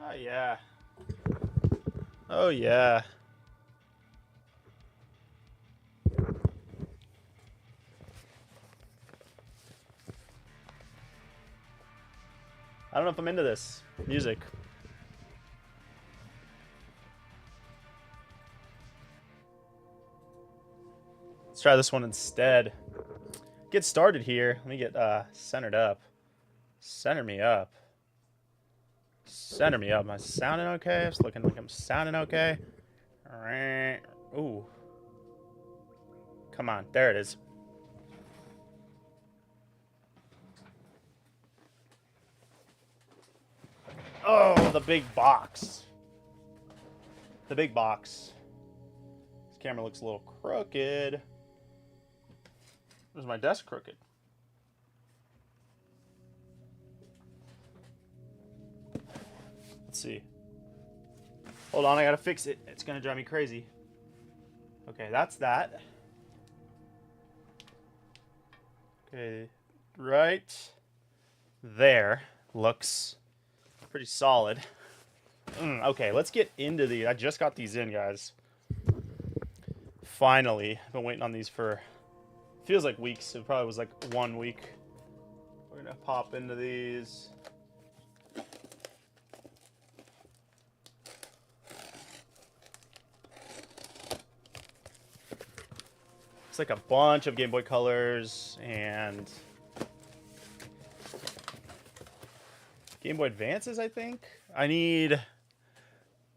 Oh yeah. Oh yeah. I don't know if I'm into this music. Let's try this one instead. Get started here. Let me get centered up. Center me up. Center me up. Am I sounding okay? It's looking like I'm sounding okay. Alright. Ooh. Come on. There it is. Oh, the big box. The big box. This camera looks a little crooked. Where's my desk crooked? Let's see. Hold on, I gotta fix it. It's gonna drive me crazy. Okay, that's that. Okay, right there looks pretty solid. Okay, let's get into these. I just got these in, guys. Finally. I've been waiting on these for, feels like weeks. It probably was like 1 week. We're gonna pop into these. It's like a bunch of Game Boy Colors and Game Boy Advances, I think. I need,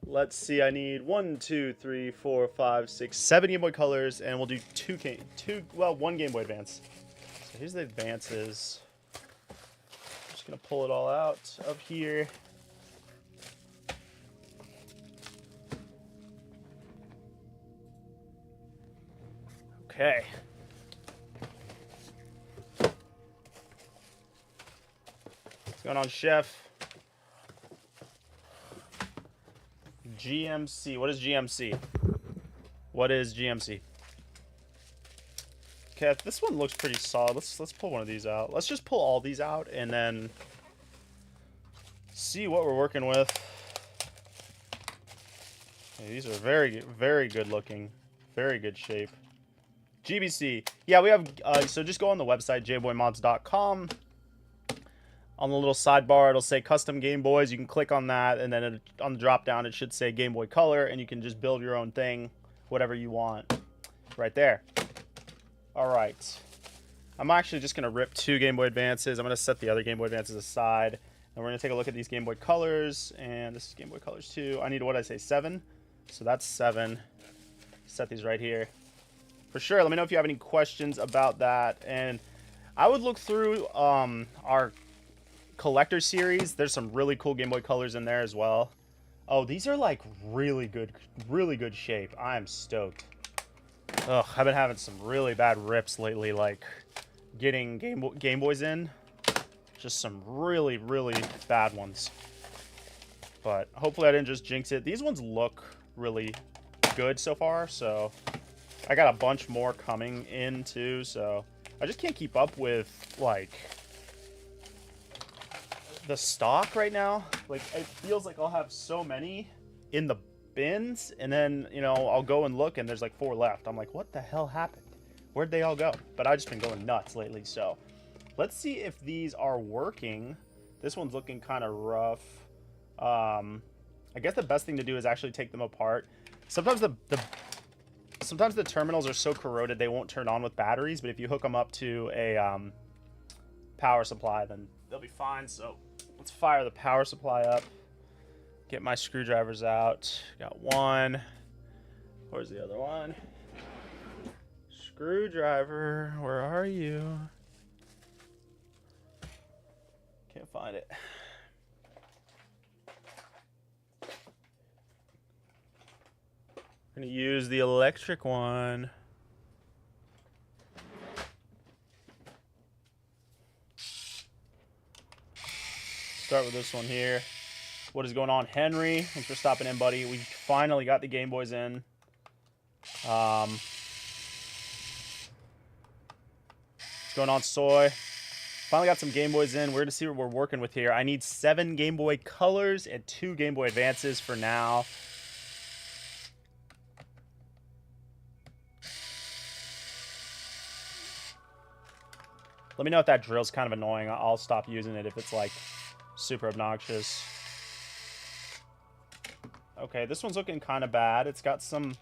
let's see, I need 1, 2, 3, 4, 5, 6, 7 Game Boy Colors, and we'll do one Game Boy Advance. So here's the advances. I'm just gonna pull it all out of here. Okay. What's going on, Chef? GMC. What is GMC? What is GMC? Okay, this one looks pretty solid. Let's pull one of these out. Let's just pull all these out and then see what we're working with. Okay, these are very, very good looking. Very good shape. GBC. Yeah, we have, so just go on the website, jboymods.com. On the little sidebar, it'll say custom Game Boys. You can click on that, and then on the drop down, it should say Game Boy Color, and you can just build your own thing, whatever you want, right there. All right. I'm actually just going to rip 2 Game Boy Advances. I'm going to set the other Game Boy Advances aside. And we're going to take a look at these Game Boy Colors. And this is Game Boy Colors 2. I need, what did I say, 7? So that's 7. Set these right here. For sure, let me know if you have any questions about that. And I would look through our collector series. There's some really cool Game Boy Colors in there as well. Oh, these are like really good shape. I am stoked. Ugh, I've been having some really bad rips lately, like getting Game Boys in. Just some really bad ones. But hopefully I didn't just jinx it. These ones look really good so far, so I got a bunch more coming in too, so I just can't keep up with like the stock right now. Like, it feels like I'll have so many in the bins, and then, you know, I'll go and look and there's like 4 left. I'm like, what the hell happened? Where'd they all go? But I've just been going nuts lately, so let's see if these are working. This one's looking kind of rough. I guess the best thing to do is actually take them apart. Sometimes the terminals are so corroded they won't turn on with batteries, but if you hook them up to a power supply, then they'll be fine. So let's fire the power supply up. Get my screwdrivers out. Got one. Where's the other one? Screwdriver, where are you? Can't find it. I'm gonna use the electric one. Start with this one here. What is going on, Henry? Thanks for stopping in, buddy. We finally got the Game Boys in. What's going on, Soy? Finally got some Game Boys in. We're gonna see what we're working with here. I need 7 Game Boy Colors and 2 Game Boy Advances for now. Let me know if that drill's kind of annoying. I'll stop using it if it's like super obnoxious. Okay, this one's looking kind of bad. It's got some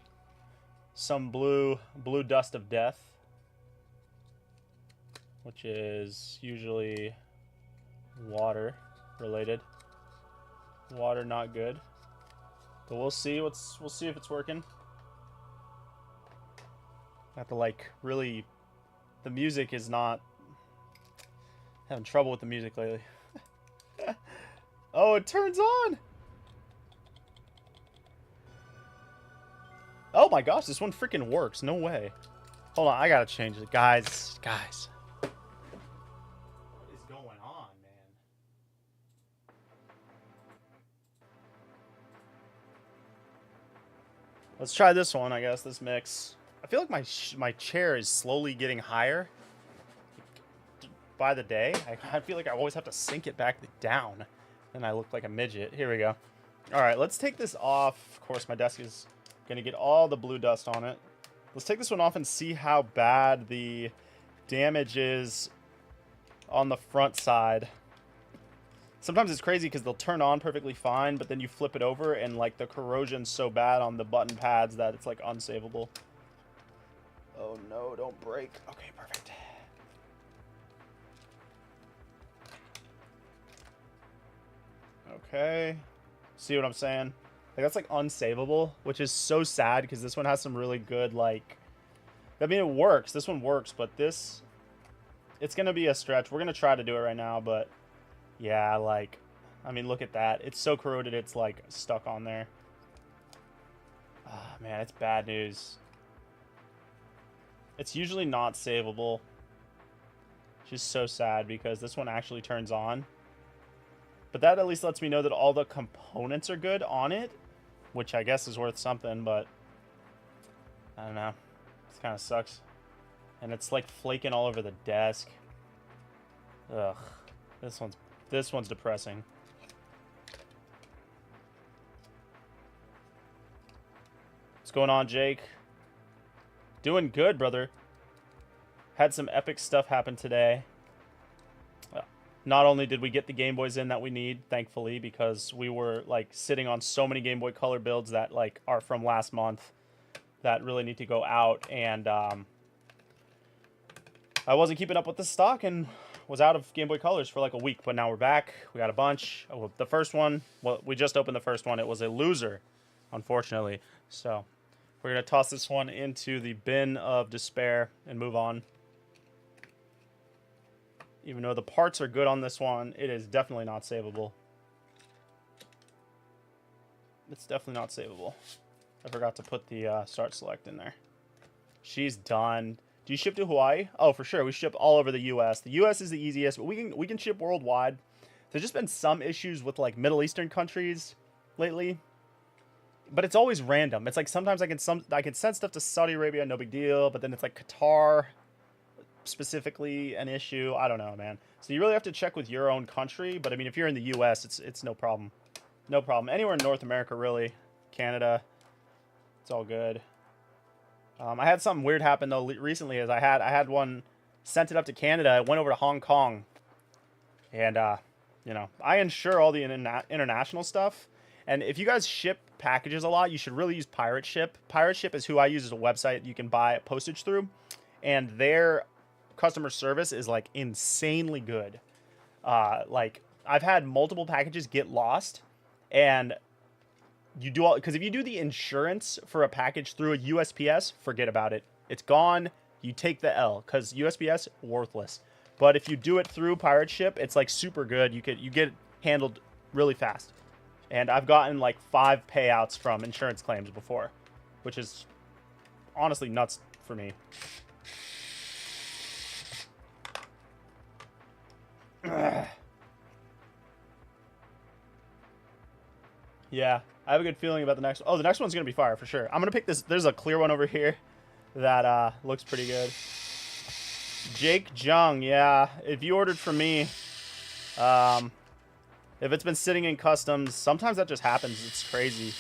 blue dust of death, which is usually water related. Water not good. But we'll see if it's working. I have to like really, the music is not, having trouble with the music lately. Oh, it turns on. Oh my gosh, this one freaking works. No way. Hold on, I gotta change it. Guys. What is going on, man? Let's try this one, I guess, this mix. I feel like my chair is slowly getting higher by the day. I feel like I always have to sink it back down, and I look like a midget. Here we go. All right, let's take this off. Of course, my desk is gonna get all the blue dust on it. Let's take this one off and see how bad the damage is on the front side. Sometimes it's crazy because they'll turn on perfectly fine, but then you flip it over and like the corrosion's so bad on the button pads that it's like unsavable. Oh no, don't break. Okay, perfect. Okay, see what I'm saying? Like, that's like unsavable, which is so sad because this one has some really good, like, I mean, it works. This one works, but this, it's gonna be a stretch. We're gonna try to do it right now, but yeah, like, I mean, look at that. It's so corroded, it's like stuck on there. Ah, man, it's bad news. It's usually not savable, which is so sad because this one actually turns on. But that at least lets me know that all the components are good on it, which I guess is worth something, but I don't know. This kind of sucks. And it's like flaking all over the desk. Ugh. This one's depressing. What's going on, Jake? Doing good, brother. Had some epic stuff happen today. Not only did we get the Game Boys in that we need, thankfully, because we were like sitting on so many Game Boy Color builds that like are from last month that really need to go out, and I wasn't keeping up with the stock and was out of Game Boy Colors for like a week, but now we're back. We got a bunch. Oh, the first one, well, we just opened the first one. It was a loser, unfortunately. So we're going to toss this one into the bin of despair and move on. Even though the parts are good on this one, it is definitely not savable. It's definitely not savable. I forgot to put the start select in there. She's done. Do you ship to Hawaii? Oh, for sure. We ship all over the U.S. The U.S. is the easiest, but we can ship worldwide. There's just been some issues with like Middle Eastern countries lately, but it's always random. It's like sometimes I can send stuff to Saudi Arabia, no big deal, but then it's like Qatar specifically an issue. I don't know, man. So you really have to check with your own country. But I mean, if you're in the U.S., it's no problem. No problem. Anywhere in North America, really. Canada, it's all good. I had something weird happen though recently. As I had one sent it up to Canada. It went over to Hong Kong, and you know, I insure all the international stuff. And if you guys ship packages a lot, you should really use Pirate Ship. Pirate Ship is who I use as a website you can buy postage through, and their customer service is like insanely good. Like I've had multiple packages get lost, and you do all, because if you do the insurance for a package through a USPS, forget about it. It's gone. You take the L, because USPS worthless. But if you do it through Pirate Ship, it's like super good. You get handled really fast. And I've gotten like 5 payouts from insurance claims before, which is honestly nuts for me. Yeah, I have a good feeling about the next one. Oh, the next one's going to be fire for sure. I'm going to pick this. There's a clear one over here that looks pretty good. Jake Jung, yeah. If you ordered from me, if it's been sitting in customs, sometimes that just happens. It's crazy.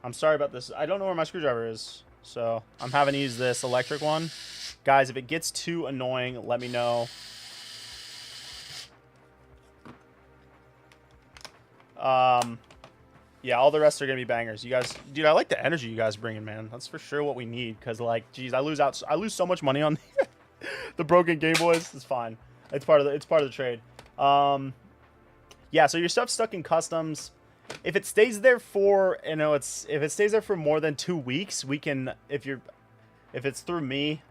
I'm sorry about this. I don't know where my screwdriver is, so I'm having to use this electric one. Guys, if it gets too annoying, let me know. Yeah, all the rest are gonna be bangers. You guys, dude, I like the energy you guys bring in, man. That's for sure what we need. Cause like, geez, I lose so much money on the broken Game Boys. It's fine. It's part of the trade. Yeah. So your stuff's stuck in customs. If it stays there for, if it stays there for more than 2 weeks, we can, if it's through me,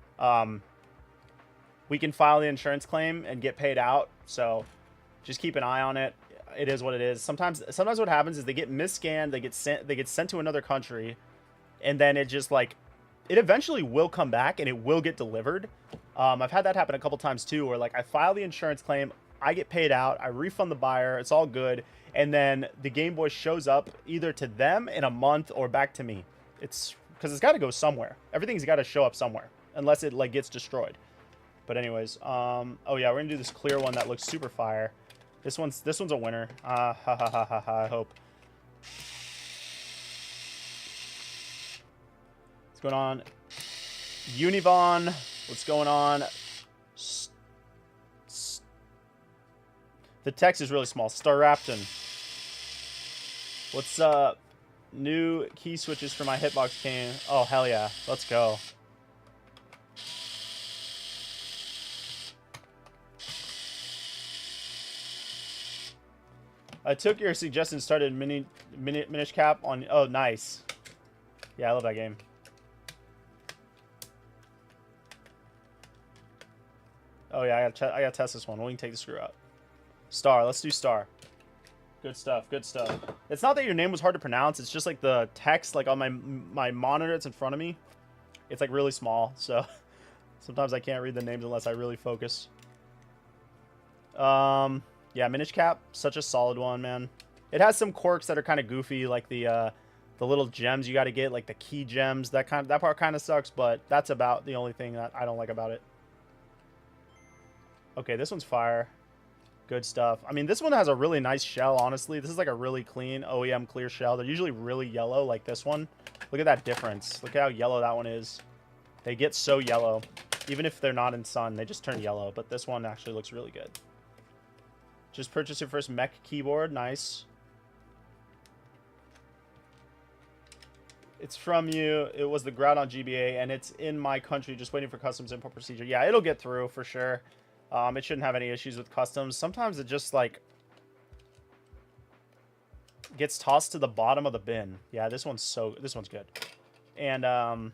we can file the insurance claim and get paid out. So just keep an eye on it. It is what it is. Sometimes what happens is they get misscanned, they get sent to another country, and then it just like, it eventually will come back and it will get delivered. I've had that happen a couple times too, where like I file the insurance claim, I get paid out, I refund the buyer, it's all good, and then the Game Boy shows up either to them in a month or back to me. It's because it's got to go somewhere. Everything's got to show up somewhere, unless it like gets destroyed. But anyways, oh yeah, we're gonna do this clear one that looks super fire. This one's a winner. I hope. What's going on? Univon. What's going on? The text is really small. Starapton. What's up? New key switches for my hitbox came. Oh, hell yeah. Let's go. I took your suggestion, started Minish Cap on. Oh, nice. Yeah, I love that game. Oh yeah, I gotta test this one. We can take the screw out. Star. Let's do Star. Good stuff. Good stuff. It's not that your name was hard to pronounce. It's just like the text, like on my monitor, it's in front of me. It's like really small, so sometimes I can't read the names unless I really focus. Yeah, Minish Cap, such a solid one, man. It has some quirks that are kind of goofy, like the little gems you got to get, like the key gems. That part kind of sucks, but that's about the only thing that I don't like about it. Okay, this one's fire. Good stuff. I mean, this one has a really nice shell, honestly. This is like a really clean OEM clear shell. They're usually really yellow, like this one. Look at that difference. Look at how yellow that one is. They get so yellow. Even if they're not in sun, they just turn yellow. But this one actually looks really good. Just purchased your first mech keyboard. Nice. It's from you. It was the Groudon GBA, and it's in my country, just waiting for customs import procedure. Yeah, it'll get through for sure. It shouldn't have any issues with customs. Sometimes it just, like, gets tossed to the bottom of the bin. Yeah, this one's good. And, I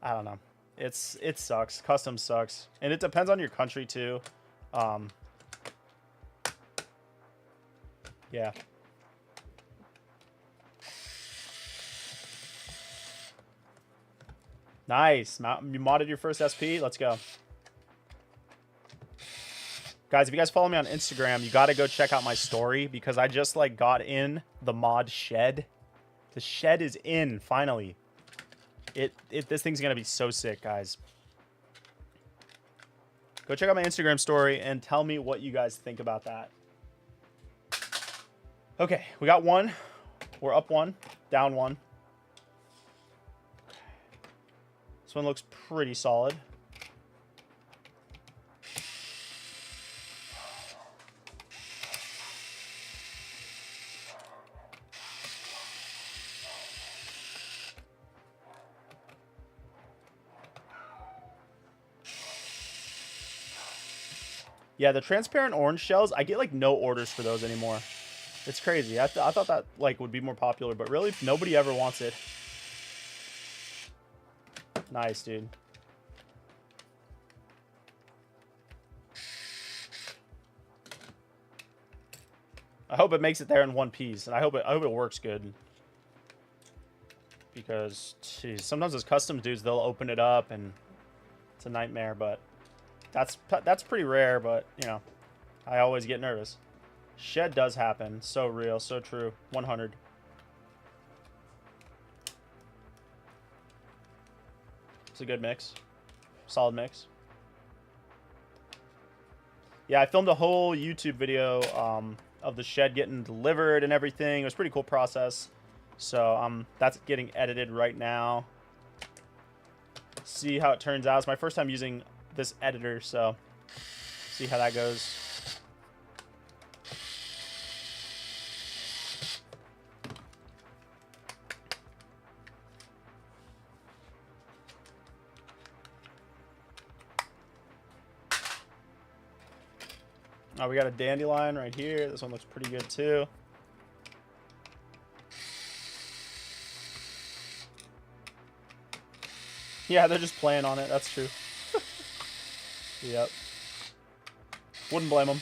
don't know. It sucks. Customs sucks. And it depends on your country, too. Yeah. Nice. You modded your first SP? Let's go. Guys, if you guys follow me on Instagram, you got to go check out my story because I just, like, got in the mod shed. The shed is in, finally. This thing's going to be so sick, guys. Go check out my Instagram story and tell me what you guys think about that. Okay, we got one. We're up one, down one. This one looks pretty solid. Yeah, the transparent orange shells, I get, like, no orders for those anymore. It's crazy. I thought that, like, would be more popular, but really, nobody ever wants it. Nice, dude. I hope it makes it there in one piece, and I hope it works good. Because, geez, sometimes those custom dudes, they'll open it up, and it's a nightmare, but that's pretty rare, but, you know, I always get nervous. Shed does happen. So real, so true. 100. It's a good mix. Solid mix. Yeah, I filmed a whole YouTube video of the shed getting delivered and everything. It was a pretty cool process. So that's getting edited right now. See how it turns out. It's my first time using this editor, so see how that goes. Oh, we got a dandelion right here. This one looks pretty good too. Yeah, they're just playing on it. That's true. Yep. Wouldn't blame them.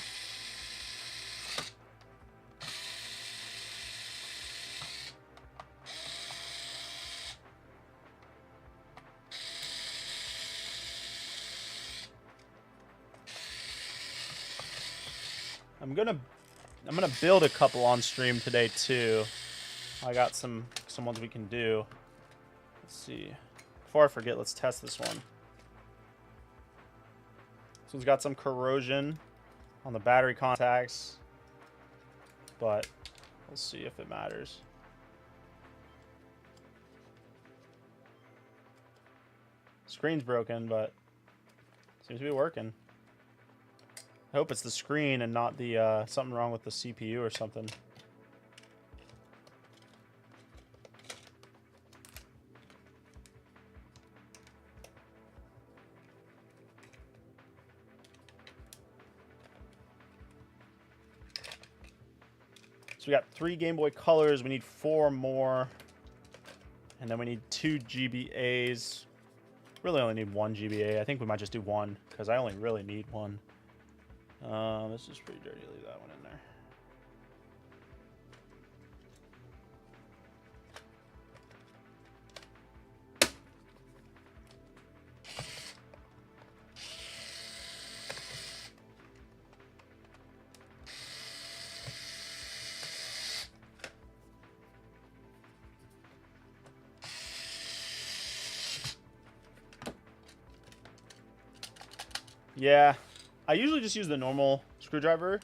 I'm gonna build a couple on stream today too. I got some ones we can do. Let's see. Before I forget, let's test this one. This one's got some corrosion on the battery contacts, but we'll see if it matters. Screen's broken, but seems to be working. I hope it's the screen and not the something wrong with the CPU or something. So we got 3 Game Boy Colors. We need 4 more. And then we need 2 GBAs. Really only need 1 GBA. I think we might just do 1 because I only really need 1. This is pretty dirty. Leave that one in there. Yeah, I usually just use the normal screwdriver.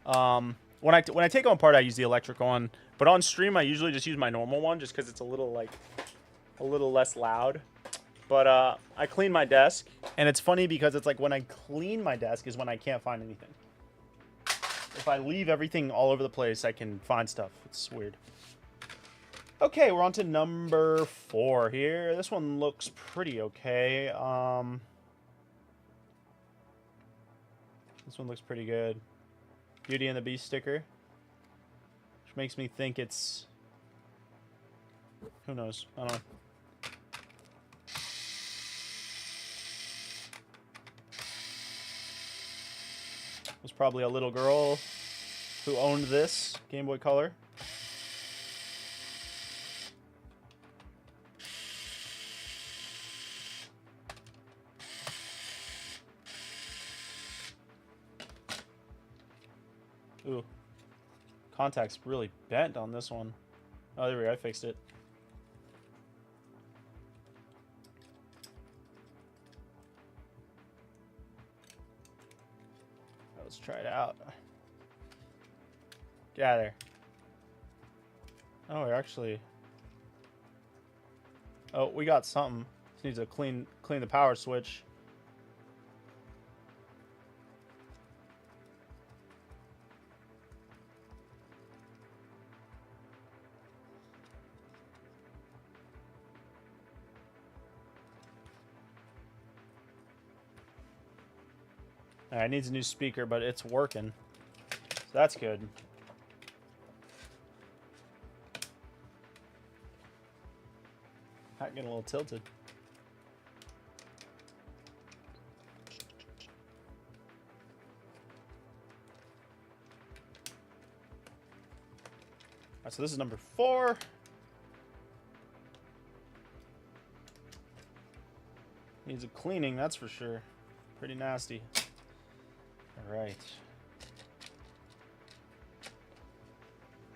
When I take them apart, I use the electric one. But on stream, I usually just use my normal one, just because it's a little less loud. But I clean my desk, and it's funny because it's like when I clean my desk is when I can't find anything. If I leave everything all over the place, I can find stuff. It's weird. Okay, we're on to number 4 here. This one looks pretty okay. This one looks pretty good. Beauty and the Beast sticker. Which makes me think it's... Who knows? I don't know. It was probably a little girl who owned this Game Boy Color. Ooh. Contact's really bent on this one. Oh, there we go. I fixed it. Let's try it out. Get out of there. Oh, we're actually... Oh, we got something. Just needs to clean the power switch. Alright, it needs a new speaker, but it's working. So that's good. Not getting a little tilted. Alright, so this is number 4. Needs a cleaning, that's for sure. Pretty nasty. Alright.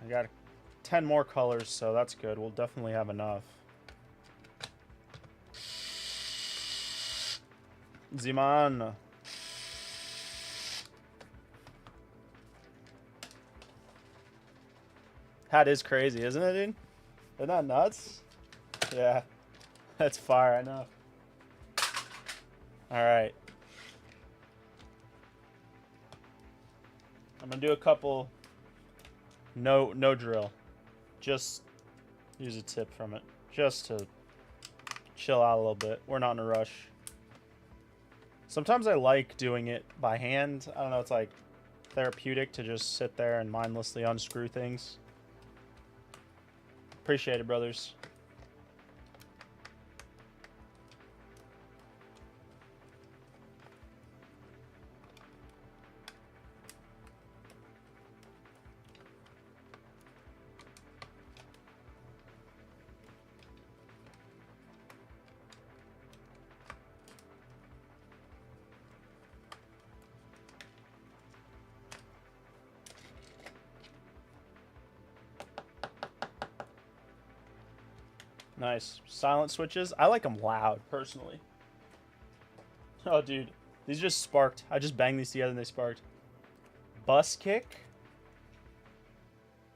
I got 10 more colors, so that's good. We'll definitely have enough. Ziman. That is crazy, isn't it, dude? Isn't that nuts? Yeah. That's fire, I know. Alright. I'm gonna do a couple no drill. Just use a tip from it. Just to chill out a little bit. We're not in a rush. Sometimes I like doing it by hand. I don't know, it's like therapeutic to just sit there and mindlessly unscrew things. Appreciate it, brothers. Nice. Silent switches. I like them loud, personally. Oh, dude. These just sparked. I just banged these together and they sparked. Bus kick.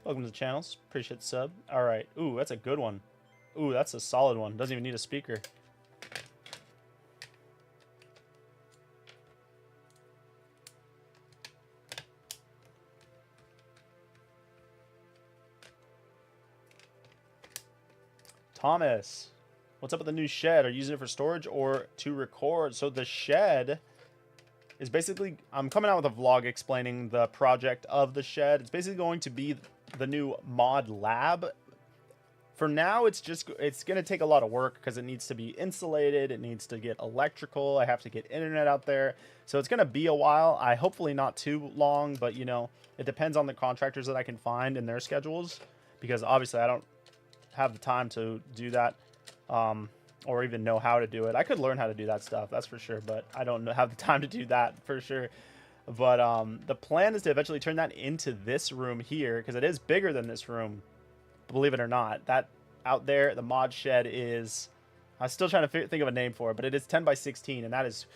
Welcome to the channels. Appreciate the sub. Alright. Ooh, that's a good one. Ooh, that's a solid one. Doesn't even need a speaker. Thomas, what's up with the new shed? Are you using it for storage or to record? So the shed is basically, I'm coming out with a vlog explaining the project of the shed. It's basically going to be the new mod lab. For now, it's going to take a lot of work because it needs to be insulated. It needs to get electrical. I have to get internet out there. So it's going to be a while. Hopefully not too long, but you know, it depends on the contractors that I can find and their schedules, because obviously I don't have the time to do that, or even know how to do it. I could learn how to do that stuff, that's for sure, but I don't have the time to do that for sure. But the plan is to eventually turn that into this room here, because it is bigger than this room, believe it or not. That out there, the mod shed is, I'm still trying to think of a name for it, but it is 10 by 16, and that is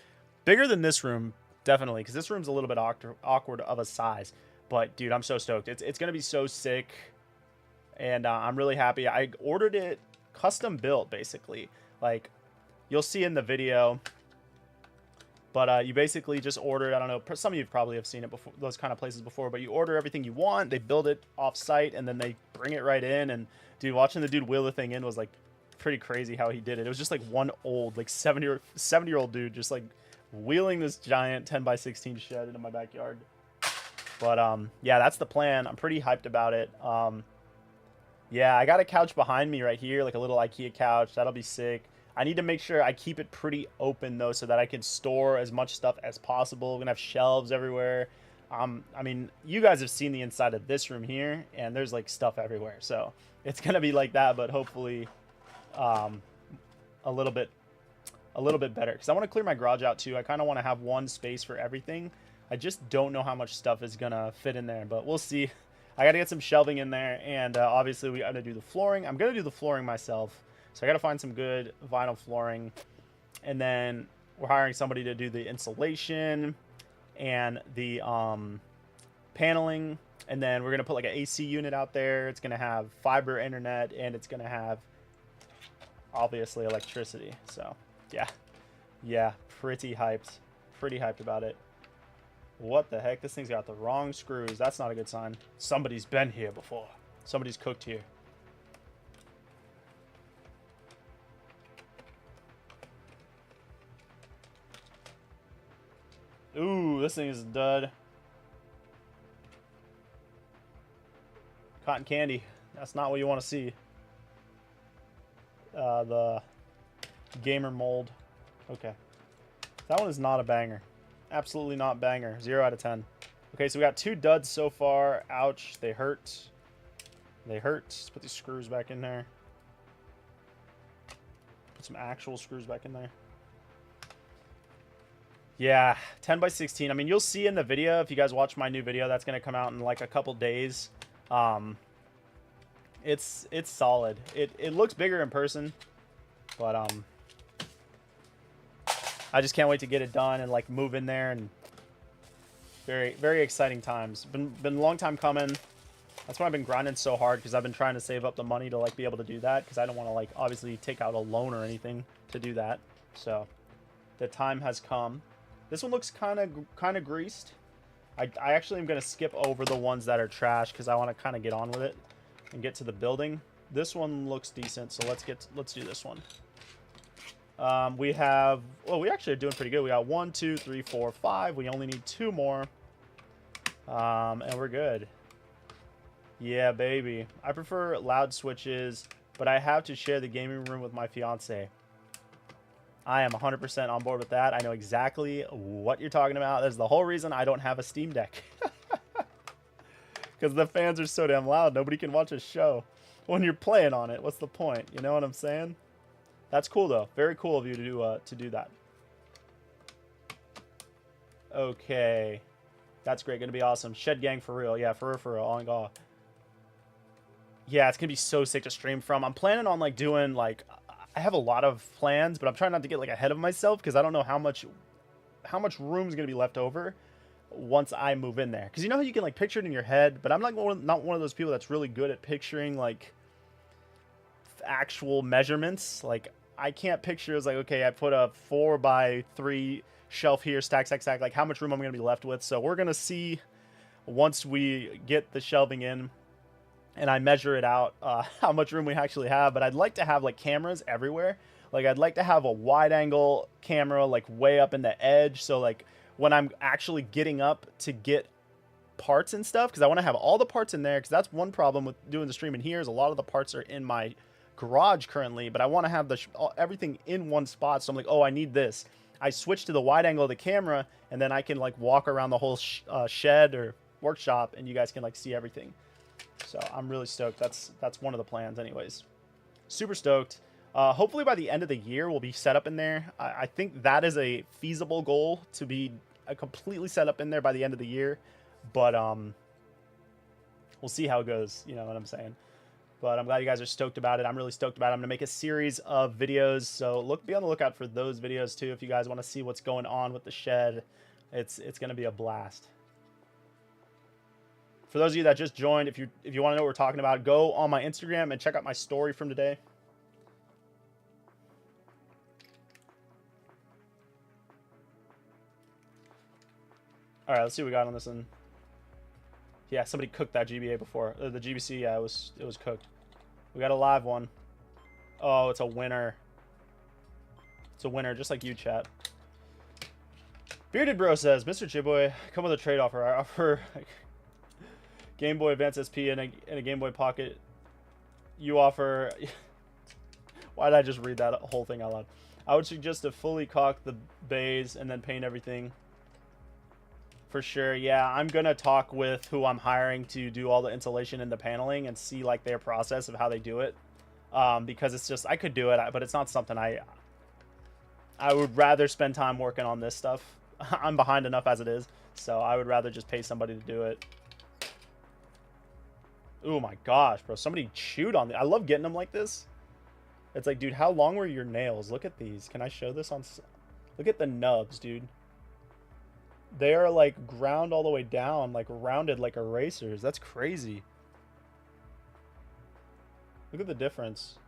bigger than this room, definitely, because this room's a little bit awkward of a size. But dude, I'm so stoked. It's gonna be so sick. And I'm really happy. I ordered it custom built, basically. Like, you'll see in the video, But you basically just order, I don't know, some of you probably have seen it before, those kind of places before, but you order everything you want, they build it off site, and then they bring it right in. And dude, watching the dude wheel the thing in was like pretty crazy how he did it. It was just like one old, like 70-year-old dude just like wheeling this giant 10x16 shed into my backyard. But yeah, that's the plan. I'm pretty hyped about it. Yeah, I got a couch behind me right here, like a little IKEA couch. That'll be sick. I need to make sure I keep it pretty open, though, so that I can store as much stuff as possible. We're going to have shelves everywhere. I mean, you guys have seen the inside of this room here, and there's, like, stuff everywhere. So it's going to be like that, but hopefully a little bit better. Because I want to clear my garage out, too. I kind of want to have one space for everything. I just don't know how much stuff is going to fit in there, but we'll see. I got to get some shelving in there, and obviously we got to do the flooring. I'm going to do the flooring myself. So I got to find some good vinyl flooring, and then we're hiring somebody to do the insulation and the paneling, and then we're going to put like an AC unit out there. It's going to have fiber internet, and it's going to have obviously electricity. So yeah, pretty hyped about it. What the heck? This thing's got the wrong screws. That's not a good sign. Somebody's been here before. Somebody's cooked here. Ooh, this thing is a dud. Cotton candy. That's not what you want to see. The gamer mold. Okay. That one is not a banger. Absolutely not banger. 0 out of 10. Okay, so we got 2 duds so far. Ouch. They hurt. They hurt. Let's put these screws back in there. Put some actual screws back in there. Yeah, 10x16. I mean, you'll see in the video, if you guys watch my new video, that's going to come out in like a couple days. It's solid. It looks bigger in person, but I just can't wait to get it done and like move in there, and very exciting times. Been a long time coming. That's why I've been grinding so hard, because I've been trying to save up the money to like be able to do that, because I don't want to like obviously take out a loan or anything to do that. So the time has come. This one looks kind of greased. I actually am going to skip over the ones that are trash, because I want to kind of get on with it and get to the building. This one looks decent, so let's do this one. We actually are doing pretty good. We got 1, 2, 3, 4, 5. We only need 2 more, and we're good. Yeah, baby. I prefer loud switches, but I have to share the gaming room with my fiance. I am 100% on board with that. I know exactly what you're talking about. That's the whole reason I don't have a Steam Deck. Because the fans are so damn loud. Nobody can watch a show when you're playing on it. What's the point? You know what I'm saying? That's cool, though. Very cool of you to do that. Okay. That's great. Going to be awesome. Shed Gang for real. Yeah, for real. Oh, my God. Yeah, it's going to be so sick to stream from. I'm planning on, like, doing, like... I have a lot of plans, but I'm trying not to get like ahead of myself, because I don't know how much room is going to be left over once I move in there. Because you know how you can like picture it in your head, but I'm like not one of those people that's really good at picturing like actual measurements. Like I can't picture as like, okay, I put a 4x3 shelf here, stack, like how much room I'm going to be left with. So we're going to see once we get the shelving in and I measure it out, how much room we actually have. But I'd like to have like cameras everywhere. Like I'd like to have a wide angle camera like way up in the edge, so like when I'm actually getting up to get parts and stuff, because I want to have all the parts in there, because that's one problem with doing the stream in here is a lot of the parts are in my garage currently, but I want to have the everything in one spot. So I'm like, oh, I need this. I switch to the wide angle of the camera, and then I can like walk around the whole shed or workshop, and you guys can like see everything. So I'm really stoked. That's one of the plans anyways. Super stoked. Hopefully by the end of the year, we'll be set up in there. I think that is a feasible goal, to be completely set up in there by the end of the year. But we'll see how it goes. You know what I'm saying? But I'm glad you guys are stoked about it. I'm really stoked about it. I'm going to make a series of videos. So be on the lookout for those videos too. If you guys want to see what's going on with the shed, it's going to be a blast. For those of you that just joined, if you want to know what we're talking about, go on my Instagram and check out my story from today. All right, let's see what we got on this one. Yeah, somebody cooked that GBA before. The GBC, yeah, it was cooked. We got a live one. Oh, it's a winner. It's a winner, just like you, chat. Bearded Bro says, Mr. Chiboy, come with a trade offer. I offer Game Boy Advance SP and a Game Boy Pocket. You offer... Why did I just read that whole thing out loud? I would suggest to fully caulk the bays and then paint everything. For sure, yeah. I'm going to talk with who I'm hiring to do all the insulation and the paneling and see, like, their process of how they do it. Because it's just... I could do it, but it's not something I would rather spend time working on this stuff. I'm behind enough as it is, so I would rather just pay somebody to do it. Oh my gosh, bro. Somebody chewed on it. I love getting them like this. It's like, dude, how long were your nails? Look at these. Can I show this on... Look at the nubs, dude. They are, like, ground all the way down, like, rounded like erasers. That's crazy. Look at the difference.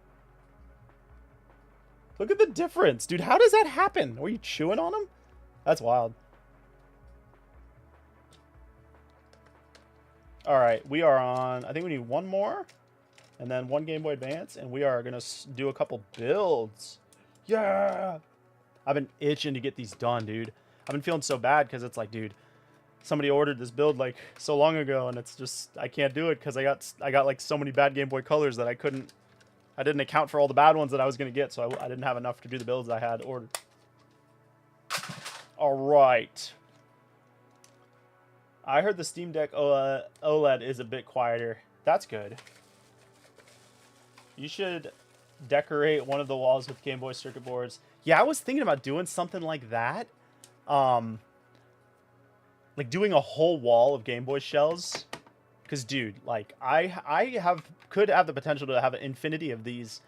Look at the difference. Dude, how does that happen? Were you chewing on them? That's wild. All right, we are on... I think we need one more. And then one Game Boy Advance. And we are going to do a couple builds. Yeah! I've been itching to get these done, dude. I've been feeling so bad because it's like, dude, somebody ordered this build like so long ago. And it's just... I can't do it because I got like so many bad Game Boy colors that I couldn't... I didn't account for all the bad ones that I was going to get. So I didn't have enough to do the builds I had ordered. All right. I heard the Steam Deck OLED is a bit quieter. That's good. You should decorate one of the walls with Game Boy circuit boards. Yeah, I was thinking about doing something like that. Like doing a whole wall of Game Boy shells. Because, dude, like, I could have the potential to have an infinity of these.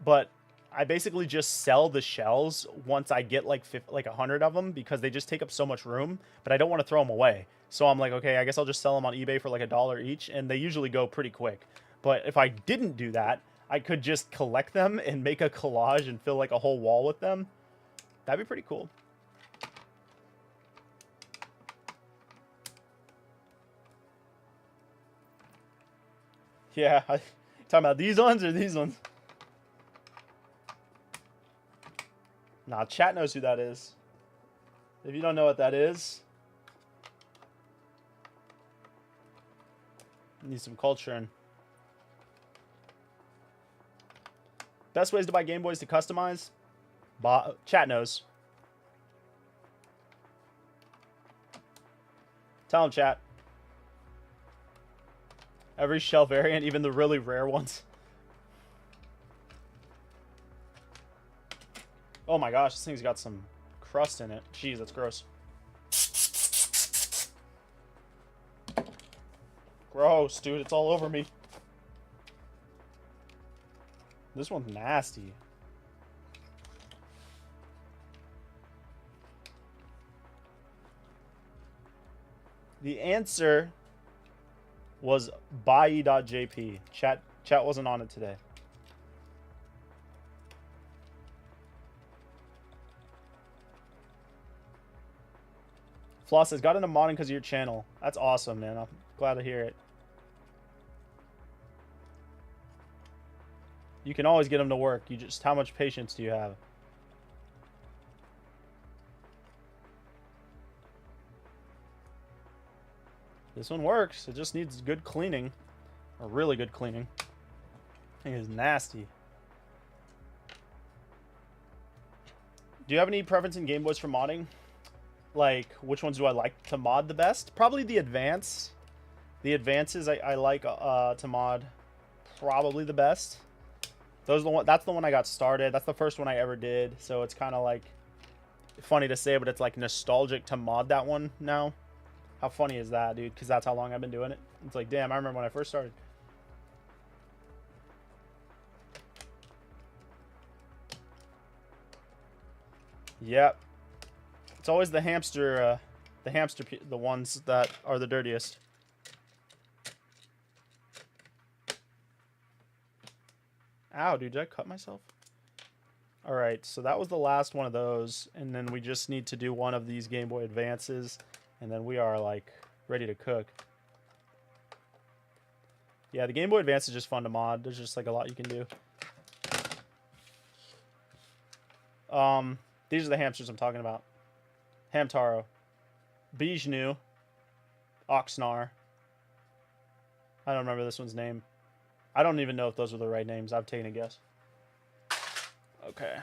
But I basically just sell the shells once I get like 100 of them because they just take up so much room, but I don't want to throw them away. So I'm like, okay, I guess I'll just sell them on eBay for like $1 each, and they usually go pretty quick. But if I didn't do that, I could just collect them and make a collage and fill like a whole wall with them. That'd be pretty cool. Yeah, talking about these ones or these ones? Nah, chat knows who that is. If you don't know what that is, need some culturing. Best ways to buy Game Boys to customize? Chat knows. Tell them, chat. Every shell variant, even the really rare ones. Oh my gosh, this thing's got some crust in it. Jeez, that's gross. Gross, dude. It's all over me. This one's nasty. The answer was buy.jp. Chat wasn't on it today. Floss says, got into modding because of your channel. That's awesome, man. I'm glad to hear it. You can always get them to work. You just, how much patience do you have? This one works. It just needs good cleaning. Or really good cleaning. Thing is nasty. Do you have any preference in Game Boys for modding? Like, which ones do I like to mod the best? Probably the Advance. The Advances I like to mod probably the best. Those are the one, that's the one I got started. That's the first one I ever did. So it's kind of like funny to say, but it's like nostalgic to mod that one now. How funny is that, dude? Because that's how long I've been doing it. It's like, damn, I remember when I first started. Yep. It's always the hamster, the ones that are the dirtiest. Ow, dude, did I cut myself? All right, so that was the last one of those, and then we just need to do one of these Game Boy Advances, And then we are, like, ready to cook. Yeah, the Game Boy Advance is just fun to mod. There's just, like, a lot you can do. These are the hamsters I'm talking about. Hamtaro. Bijnu. Oxnar. I don't remember this one's name. I don't even know if those were the right names. I've taken a guess. Okay.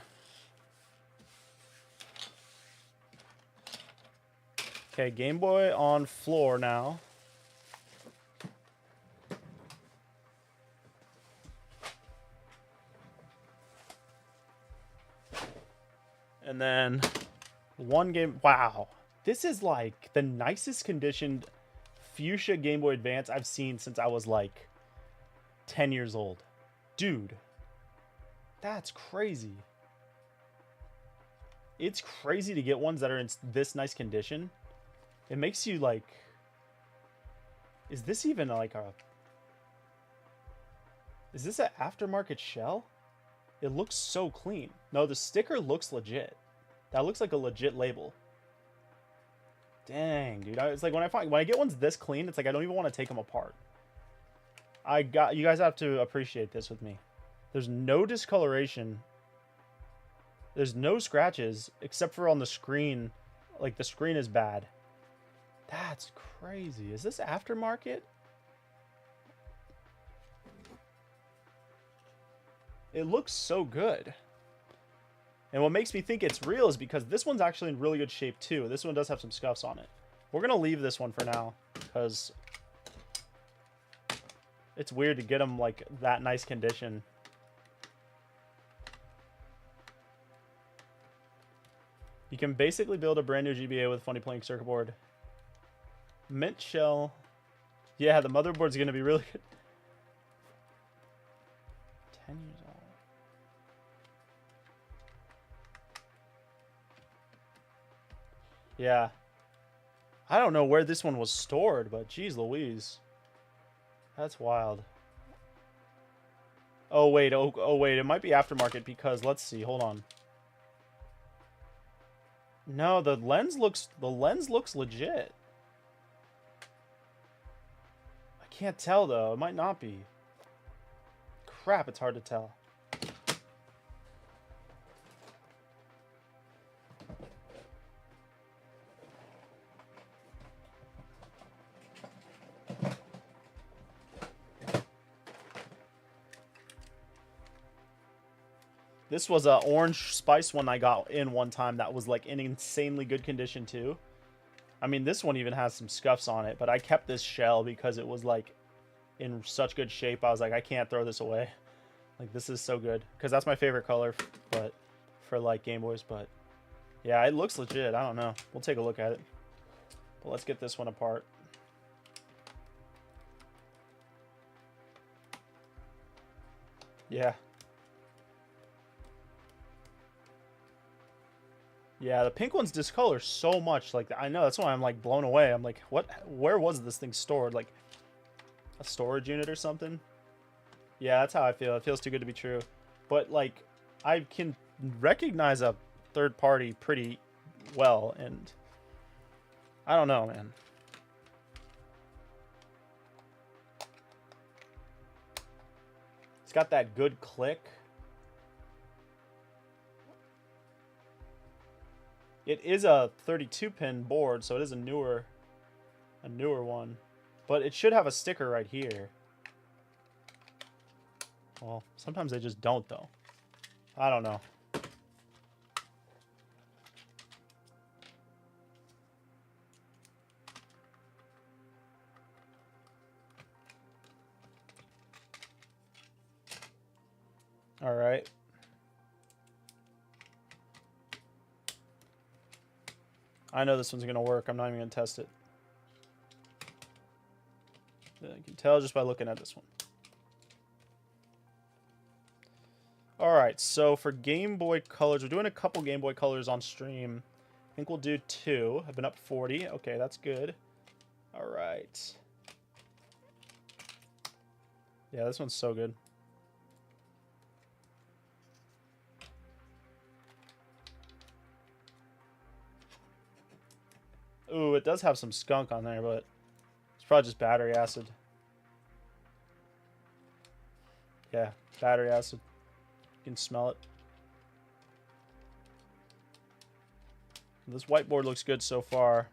Okay, Game Boy on floor now. And then one game. Wow. This is like the nicest conditioned fuchsia Game Boy Advance I've seen since I was like 10 years old. Dude. That's crazy. It's crazy to get ones that are in this nice condition. It makes you like... Is this even like a... Is this an aftermarket shell? It looks so clean. No, the sticker looks legit. That looks like a legit label. Dang, dude. It's like when I get ones this clean, it's like I don't even want to take them apart. You guys have to appreciate this with me. There's no discoloration. There's no scratches except for on the screen. Like the screen is bad. That's crazy. Is this aftermarket? It looks so good. And what makes me think it's real is because this one's actually in really good shape too. This one does have some scuffs on it. We're going to leave this one for now because it's weird to get them like that nice condition. You can basically build a brand new GBA with Funny Playing circuit board. Mint shell. Yeah, the motherboard's going to be really good. 10 years old. Yeah. I don't know where this one was stored, but geez Louise. That's wild. Oh, wait. Oh, wait. It might be aftermarket because, let's see. Hold on. No, the lens looks legit. I can't tell, though. It might not be. Crap, it's hard to tell. This was an orange spice one I got in one time that was like in insanely good condition too. I mean, this one even has some scuffs on it, but I kept this shell because it was like in such good shape. I was like, I can't throw this away. Like, this is so good because that's my favorite color, but for like Game Boys. But yeah, it looks legit. I don't know. We'll take a look at it. But let's get this one apart. Yeah. Yeah, the pink ones discolor so much. Like, I know, that's why I'm like blown away. I'm like, what? Where was this thing stored? Like a storage unit or something? Yeah, that's how I feel. It feels too good to be true. But like, I can recognize a third party pretty well, and I don't know, man. It's got that good click. It is a 32-pin board, so it is a newer one. But it should have a sticker right here. Well, sometimes they just don't, though. I don't know. All right. I know this one's going to work. I'm not even going to test it. I can tell just by looking at this one. Alright, so for Game Boy Colors, we're doing a couple Game Boy Colors on stream. I think we'll do 2. I've been up 40. Okay, that's good. Alright. Yeah, this one's so good. Ooh, it does have some skunk on there, but it's probably just battery acid. Yeah, battery acid. You can smell it. This whiteboard looks good so far.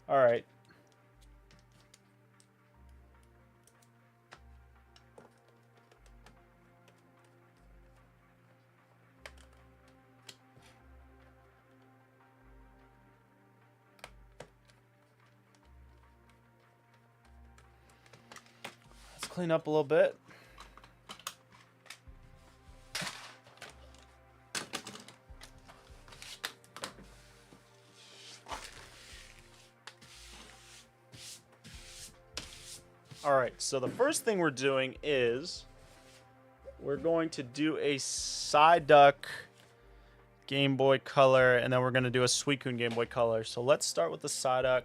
All right. Let's clean up a little bit. All right, so the first thing we're doing is we're going to do a Psyduck Game Boy Color, and then we're going to do a Suicune Game Boy Color. So let's start with the Psyduck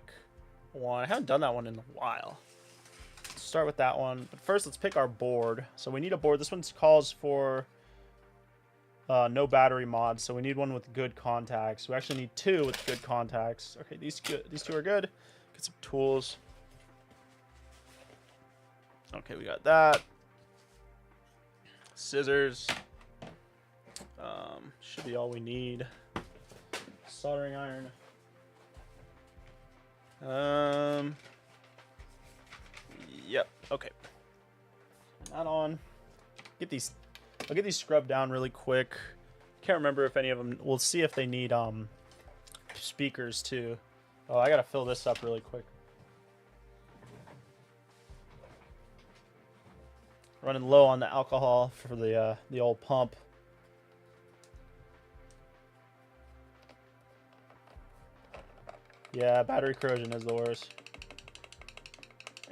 one. I haven't done that one in a while. Let's start with that one. But first, let's pick our board. So we need a board. This one calls for no battery mods, so we need one with good contacts. We actually need two with good contacts. Okay, these two are good. Get some tools. Okay, we got that. Scissors. Should be all we need. Soldering iron. Yep. Okay. Not on. I'll get these scrubbed down really quick. Can't remember if any of them. We'll see if they need speakers too. Oh, I gotta fill this up really quick. Running low on the alcohol for the old pump. Yeah, battery corrosion is the worst.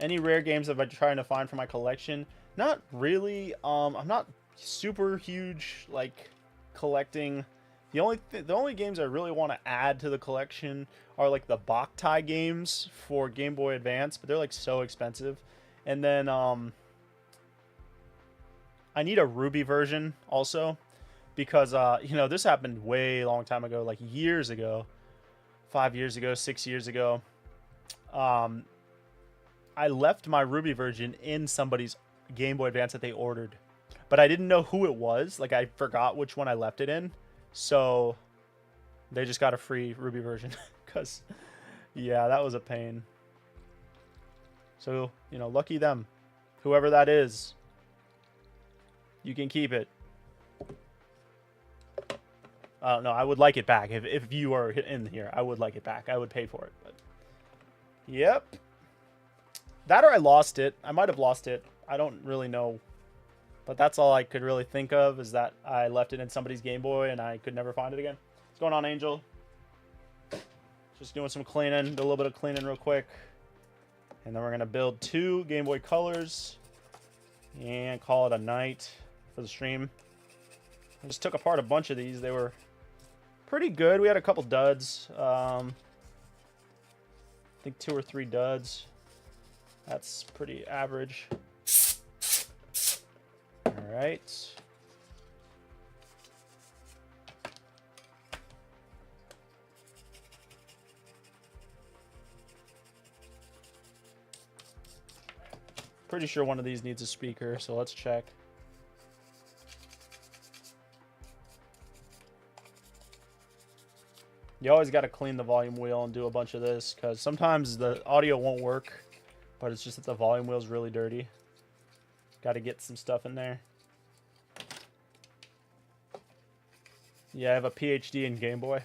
Any rare games I've been trying to find for my collection? Not really. I'm not super huge like collecting. The only games I really want to add to the collection are like the Boktai games for Game Boy Advance, but they're like so expensive. And then I need a Ruby version also, because you know, this happened way long time ago, like years ago, 5 years ago, 6 years ago. I left my Ruby version in somebody's Game Boy Advance that they ordered, but I didn't know who it was. Like, I forgot which one I left it in, so they just got a free Ruby version. Because yeah, that was a pain. So, you know, lucky them, whoever that is. You can keep it. No, I would like it back. If you are in here, I would like it back. I would pay for it. But yep. That or I lost it. I might have lost it. I don't really know. But that's all I could really think of, is that I left it in somebody's Game Boy and I could never find it again. What's going on, Angel? Just doing some cleaning. Do a little bit of cleaning real quick. And then we're going to build 2 Game Boy Colors. And call it a night for the stream. I just took apart a bunch of these. They were pretty good. We had a couple duds. I think 2 or 3 duds. That's pretty average. All right. Pretty sure one of these needs a speaker, so let's check. You always got to clean the volume wheel and do a bunch of this, because sometimes the audio won't work, but it's just that the volume wheel's really dirty. Got to get some stuff in there. Yeah, I have a PhD in Game Boy.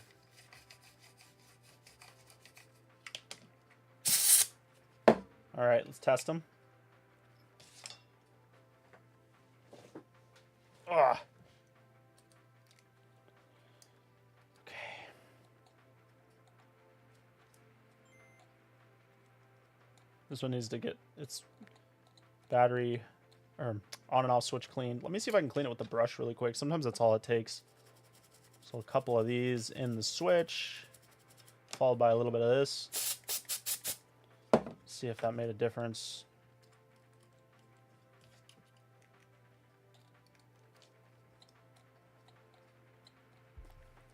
All right, let's test them. Ugh. Okay. This one needs to get its battery or on and off switch cleaned. Let me see if I can clean it with the brush really quick. Sometimes that's all it takes. So a couple of these in the switch, followed by a little bit of this. See if that made a difference.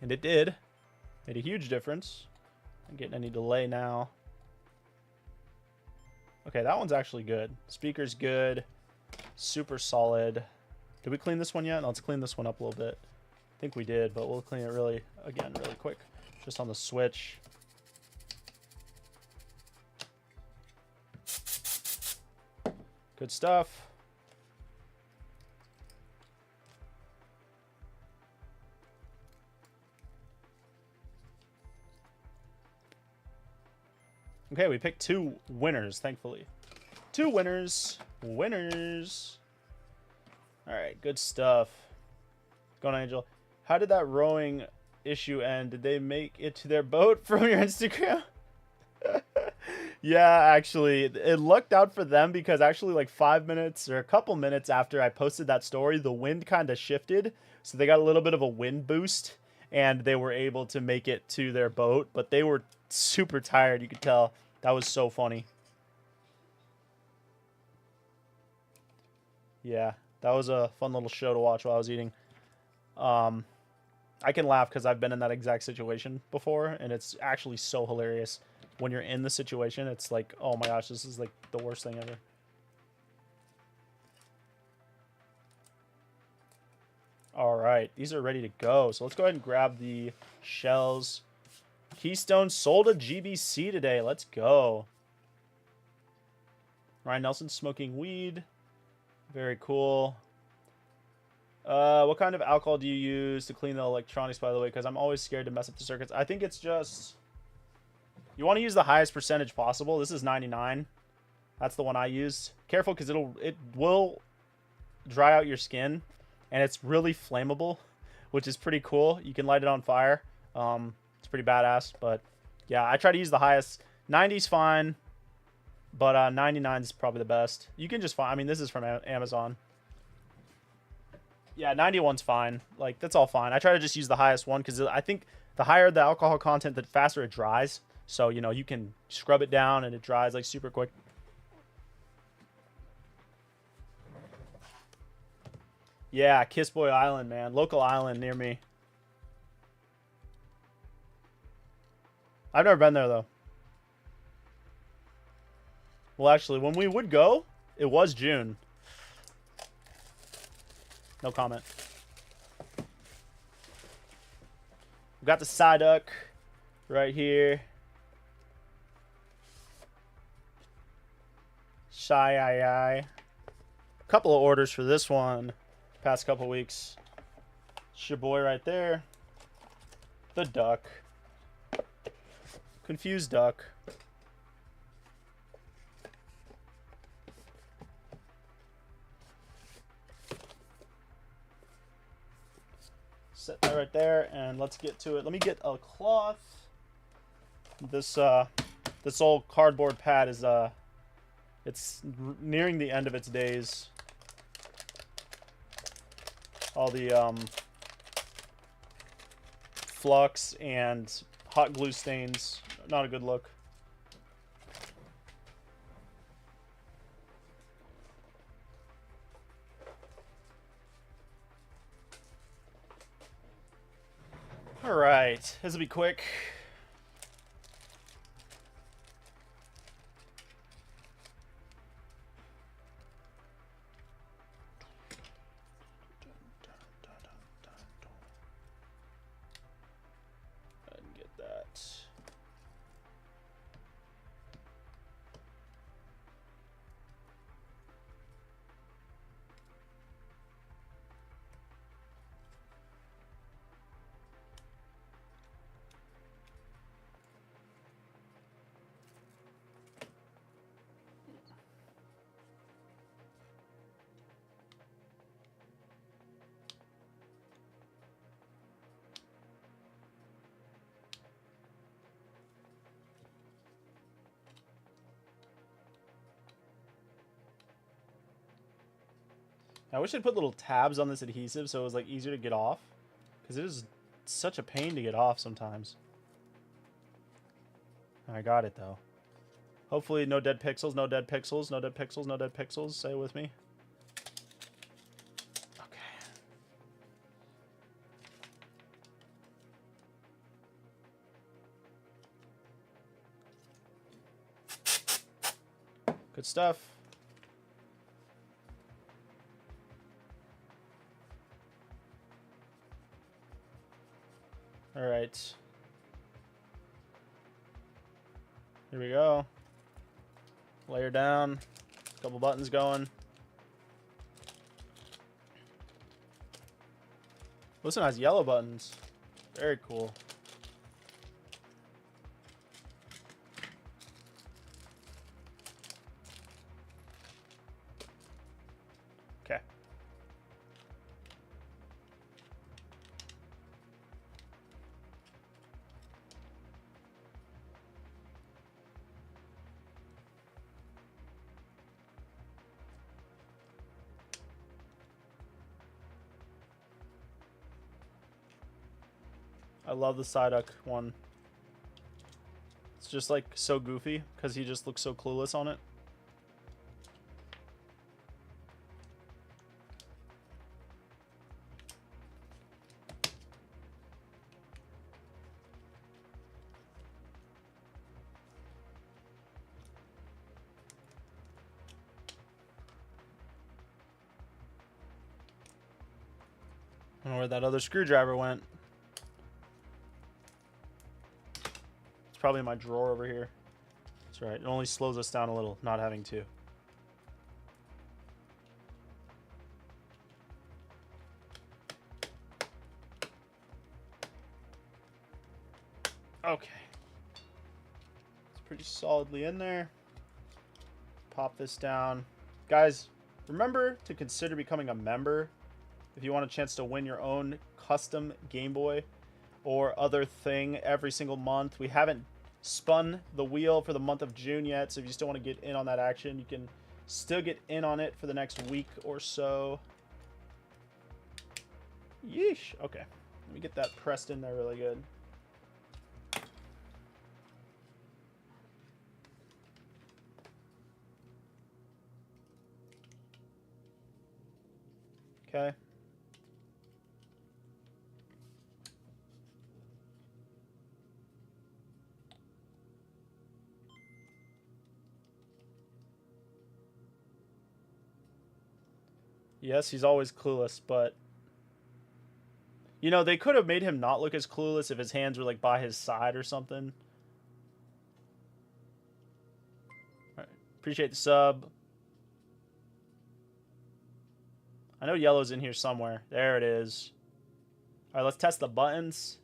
And it did. Made a huge difference. I'm getting any delay now. Okay, that one's actually good. Speaker's good. Super solid. Did we clean this one yet? No, let's clean this one up a little bit. I think we did, but we'll clean it really quick. Just on the switch. Good stuff. Okay, we picked 2 winners, thankfully. 2 winners. Winners. Alright, good stuff. Going on, Angel. How did that rowing issue end? Did they make it to their boat from your Instagram? Yeah, actually, it lucked out for them because actually like 5 minutes or a couple minutes after I posted that story, the wind kind of shifted. So they got a little bit of a wind boost and they were able to make it to their boat. But they were super tired, you could tell. That was so funny. Yeah, that was a fun little show to watch while I was eating. I can laugh because I've been in that exact situation before, and it's actually so hilarious. When you're in the situation, it's like, oh my gosh, this is like the worst thing ever. All right, these are ready to go. So let's go ahead and grab the shells. Keystone sold a GBC today. Let's go. Ryan Nelson smoking weed. Very cool. What kind of alcohol do you use to clean the electronics, by the way? Because I'm always scared to mess up the circuits. I think it's just... You want to use the highest percentage possible. This is 99. That's the one I used. Careful, because it will dry out your skin. And it's really flammable, which is pretty cool. You can light it on fire. It's pretty badass. But yeah, I try to use the highest. 90's fine. But 99 is probably the best. You can just find... I mean, this is from Amazon. Yeah, 91's fine. Like, that's all fine. I try to just use the highest one because I think the higher the alcohol content, the faster it dries. So, you know, you can scrub it down and it dries, like, super quick. Yeah, Kiss Boy Island, man. Local island near me. I've never been there, though. Well, actually, when we would go, it was June. No comment. We've got the Psyduck right here. Shy. Couple of orders for this one. Past couple weeks. It's your boy right there. The duck. Confused duck. Set that right there, and let's get to it. Let me get a cloth. This old cardboard pad is it's nearing the end of its days. All the flux and hot glue stains, not a good look. All right, this will be quick. Go ahead and get that. I wish I'd put little tabs on this adhesive so it was like easier to get off, because it is such a pain to get off sometimes. I got it though. Hopefully no dead pixels, no dead pixels, no dead pixels, no dead pixels. Say it with me. Okay. Good stuff. All right. Here we go. Layer down. Couple buttons going. This one has yellow buttons. Very cool. Okay. I love the Psyduck one. It's just like so goofy because he just looks so clueless on it. I don't know where that other screwdriver went. It's probably in my drawer over here. That's right. It only slows us down a little, not having to. Okay. It's pretty solidly in there. Pop this down. Guys, remember to consider becoming a member if you want a chance to win your own custom Game Boy or other thing every single month. We haven't spun the wheel for the month of June yet, so if you still want to get in on that action, you can still get in on it for the next week or so. Yeesh. Okay. Let me get that pressed in there really good. Okay. Yes, he's always clueless, but you know, they could have made him not look as clueless if his hands were like by his side or something. All right. Appreciate the sub. I know yellow's in here somewhere. There it is. All right, let's test the buttons.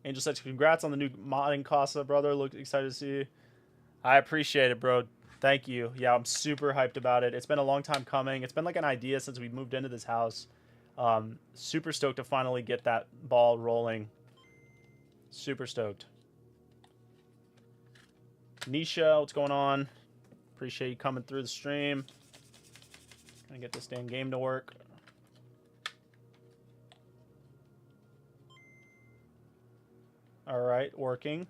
Angel says, congrats on the new modding Casa, brother. Look excited to see you. I appreciate it, bro. Thank you. Yeah, I'm super hyped about it. It's been a long time coming. It's been like an idea since we moved into this house. Super stoked to finally get that ball rolling. Super stoked. Nisha, what's going on? Appreciate you coming through the stream. Gonna get this damn game to work. All right, working.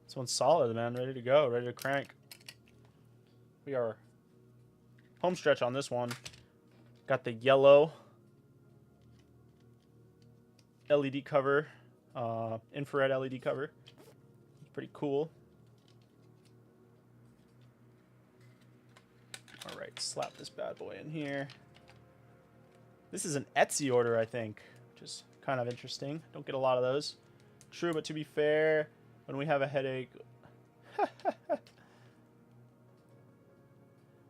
This one's solid, man. Ready to go. Ready to crank. We are home stretch on this one. Got the yellow LED cover, infrared LED cover. Pretty cool. All right, slap this bad boy in here. This is an Etsy order, I think, which is kind of interesting. Don't get a lot of those. True, but to be fair, when we have a headache...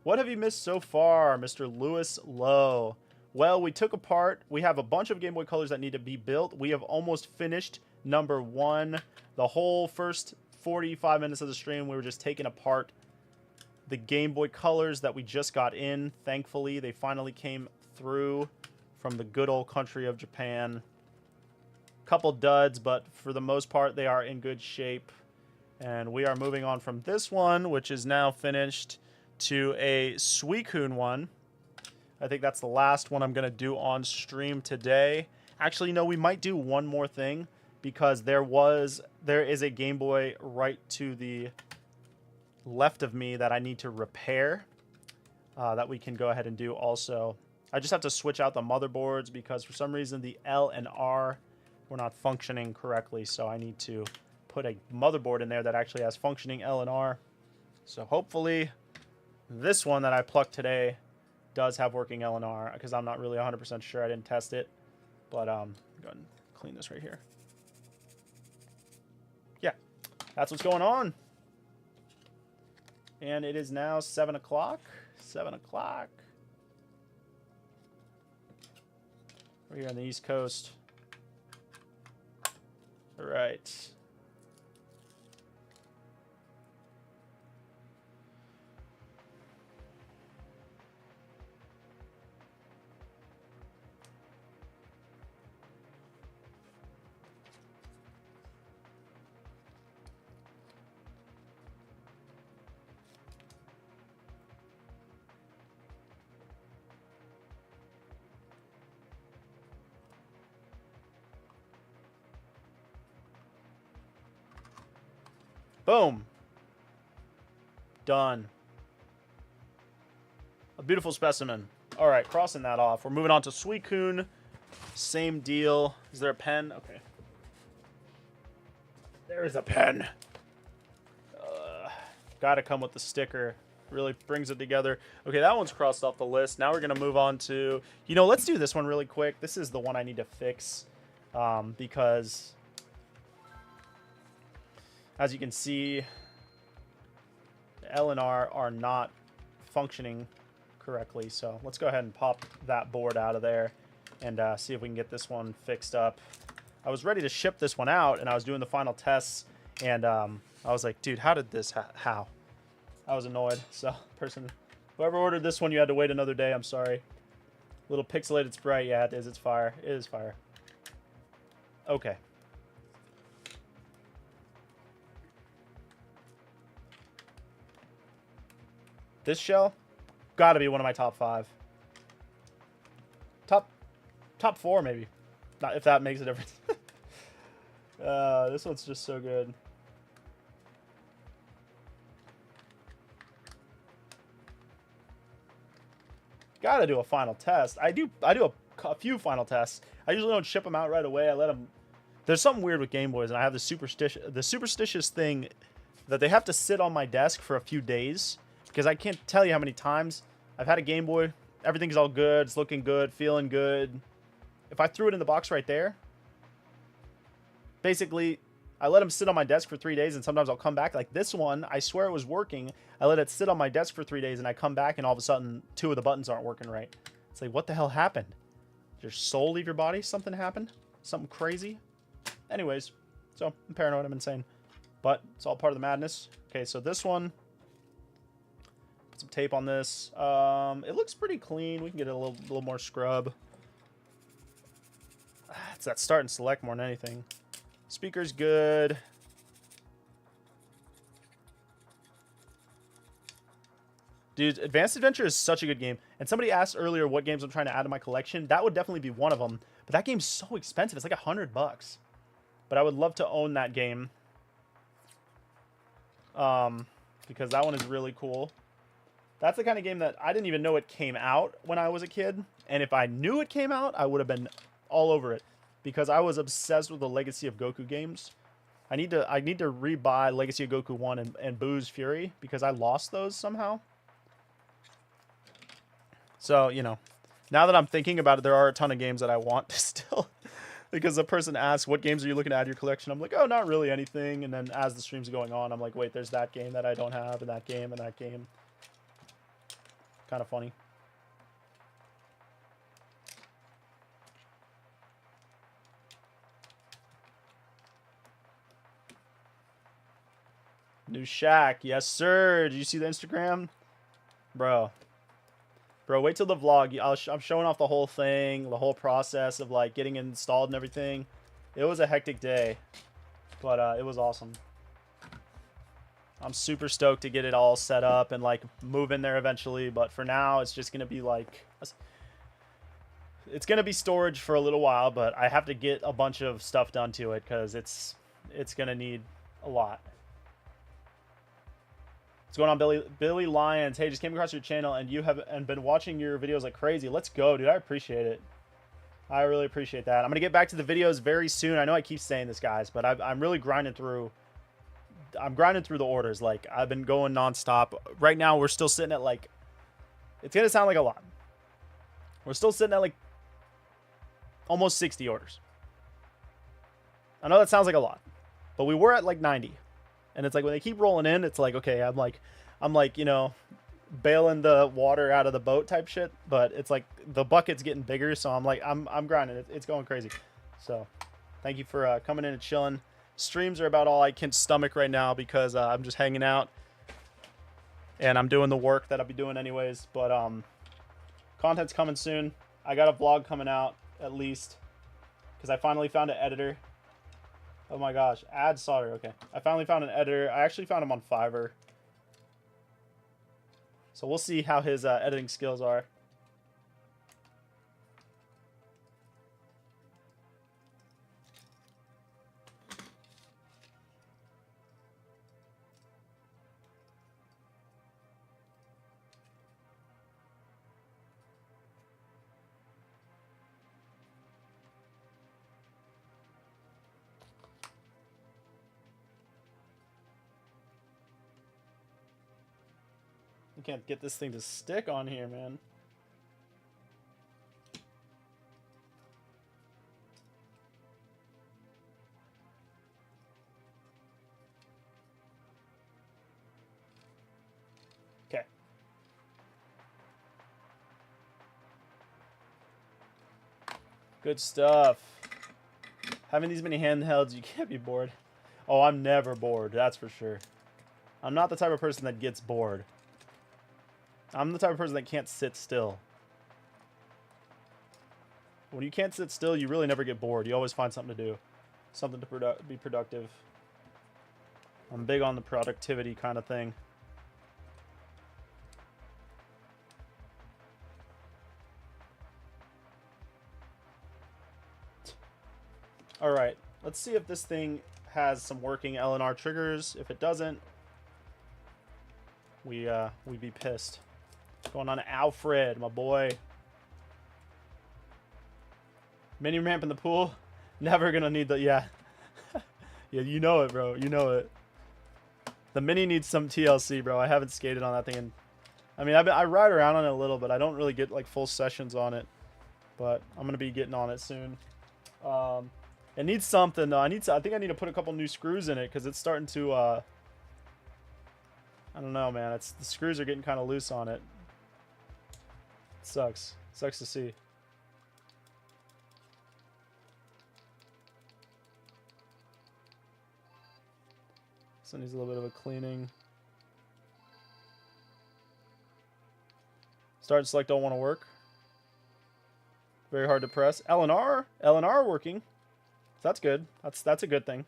What have you missed so far, Mr. Lewis Lowe? Well, we took apart... We have a bunch of Game Boy Colors that need to be built. We have almost finished number 1. The whole first 45 minutes of the stream, we were just taking apart the Game Boy Colors that we just got in. Thankfully, they finally came through from the good old country of Japan. Couple duds, but for the most part, they are in good shape. And we are moving on from this one, which is now finished, to a Suicune one. I think that's the last one I'm going to do on stream today. Actually, no, we might do one more thing, because there is a Game Boy right to the left of me that I need to repair, that we can go ahead and do also. I just have to switch out the motherboards because for some reason the L and R were not functioning correctly. So I need to put a motherboard in there that actually has functioning L and R. So hopefully this one that I plucked today does have working L and R because I'm not really 100% sure. I didn't test it. But go ahead and clean this right here. Yeah, that's what's going on. And it is now 7 o'clock. 7 o'clock. We're here on the East Coast. All right. Boom. Done. A beautiful specimen. All right, crossing that off. We're moving on to Suicune. Same deal. Is there a pen? Okay. There is a pen. Gotta come with the sticker. Really brings it together. Okay, that one's crossed off the list. Now we're going to move on to... You know, let's do this one really quick. This is the one I need to fix. Because... As you can see, the L and R are not functioning correctly. So let's go ahead and pop that board out of there and see if we can get this one fixed up. I was ready to ship this one out, and I was doing the final tests, and I was like, dude, how did this, how? I was annoyed. So whoever ordered this one, you had to wait another day. I'm sorry. Little pixelated sprite. Yeah, it is. It's fire. It is fire. Okay. This shell, gotta be one of my top 5. Top 4 maybe. Not if that makes a difference. This one's just so good. Gotta do a final test. I do a few final tests. I usually don't ship them out right away. I let them. There's something weird with Game Boys, and I have the superstitious thing that they have to sit on my desk for a few days. Because I can't tell you how many times I've had a Game Boy. Everything's all good. It's looking good. Feeling good. If I threw it in the box right there, basically, I let them sit on my desk for 3 days, and sometimes I'll come back. Like this one, I swear it was working. I let it sit on my desk for 3 days, and I come back, and all of a sudden, 2 of the buttons aren't working right. It's like, what the hell happened? Did your soul leave your body? Something happened? Something crazy? Anyways, so I'm paranoid. I'm insane. But it's all part of the madness. Okay, so this one... Some tape on this. It looks pretty clean. We can get a little more scrub. It's that start and select more than anything. Speaker's good. Dude, Advanced Adventure is such a good game. And somebody asked earlier what games I'm trying to add to my collection. That would definitely be one of them. But that game's so expensive. It's like $100. But I would love to own that game. Because that one is really cool. That's the kind of game that I didn't even know it came out when I was a kid. And if I knew it came out, I would have been all over it. Because I was obsessed with the Legacy of Goku games. I need to rebuy Legacy of Goku 1 and Boo's Fury. Because I lost those somehow. So, you know. Now that I'm thinking about it, there are a ton of games that I want to still. Because the person asks, what games are you looking to add to your collection? I'm like, oh, not really anything. And then as the stream's going on, I'm like, wait, there's that game that I don't have. And that game and that game. Kind of funny. New Shaq. Yes, sir. Did you see the Instagram? Bro, wait till the vlog. I'm showing off the whole thing, the whole process of like getting it installed and everything. It was a hectic day, but it was awesome. I'm super stoked to get it all set up and like move in there eventually. But for now, it's just going to be like, it's going to be storage for a little while, but I have to get a bunch of stuff done to it because it's going to need a lot. What's going on, Billy Lyons? Hey, just came across your channel and you have been watching your videos like crazy. Let's go, dude. I appreciate it. I really appreciate that. I'm gonna get back to the videos very soon. I know I keep saying this, guys, but I'm really grinding through. I'm grinding through the orders. Like, I've been going nonstop. Right now, we're still sitting at like. It's gonna sound like a lot. We're still sitting at like almost 60 orders. I know that sounds like a lot, but we were at like 90. And it's like when they keep rolling in, it's like, okay, I'm like, you know, bailing the water out of the boat type shit. But it's like the bucket's getting bigger, so I'm like, I'm grinding. It's going crazy. So, thank you for coming in and chilling. Streams are about all I can stomach right now because I'm just hanging out and I'm doing the work that I'll be doing anyways. But content's coming soon. I got a vlog coming out at least because I finally found an editor. Oh my gosh, add solder. Okay, I finally found an editor. I actually found him on Fiverr. So we'll see how his editing skills are. I can't get this thing to stick on here, man. Okay. Good stuff. Having these many handhelds, you can't be bored. Oh, I'm never bored, that's for sure. I'm not the type of person that gets bored. I'm the type of person that can't sit still. When you can't sit still, you really never get bored. You always find something to do. Something to be productive. I'm big on the productivity kind of thing. Alright, let's see if this thing has some working LNR triggers. If it doesn't, we'd be pissed. What's going on, Alfred, my boy? Mini ramp in the pool? Never gonna need the, yeah. Yeah, you know it, bro. You know it. The mini needs some TLC, bro. I haven't skated on that thing. And I mean, I ride around on it a little, but I don't really get like full sessions on it. But I'm gonna be getting on it soon. It needs something though. I think I need to put a couple new screws in it because it's starting to. I don't know, man. The screws are getting kind of loose on it. It sucks. Sucks to see. So it needs a little bit of a cleaning. Start and select don't want to work. Very hard to press. LNR working. That's good. That's a good thing.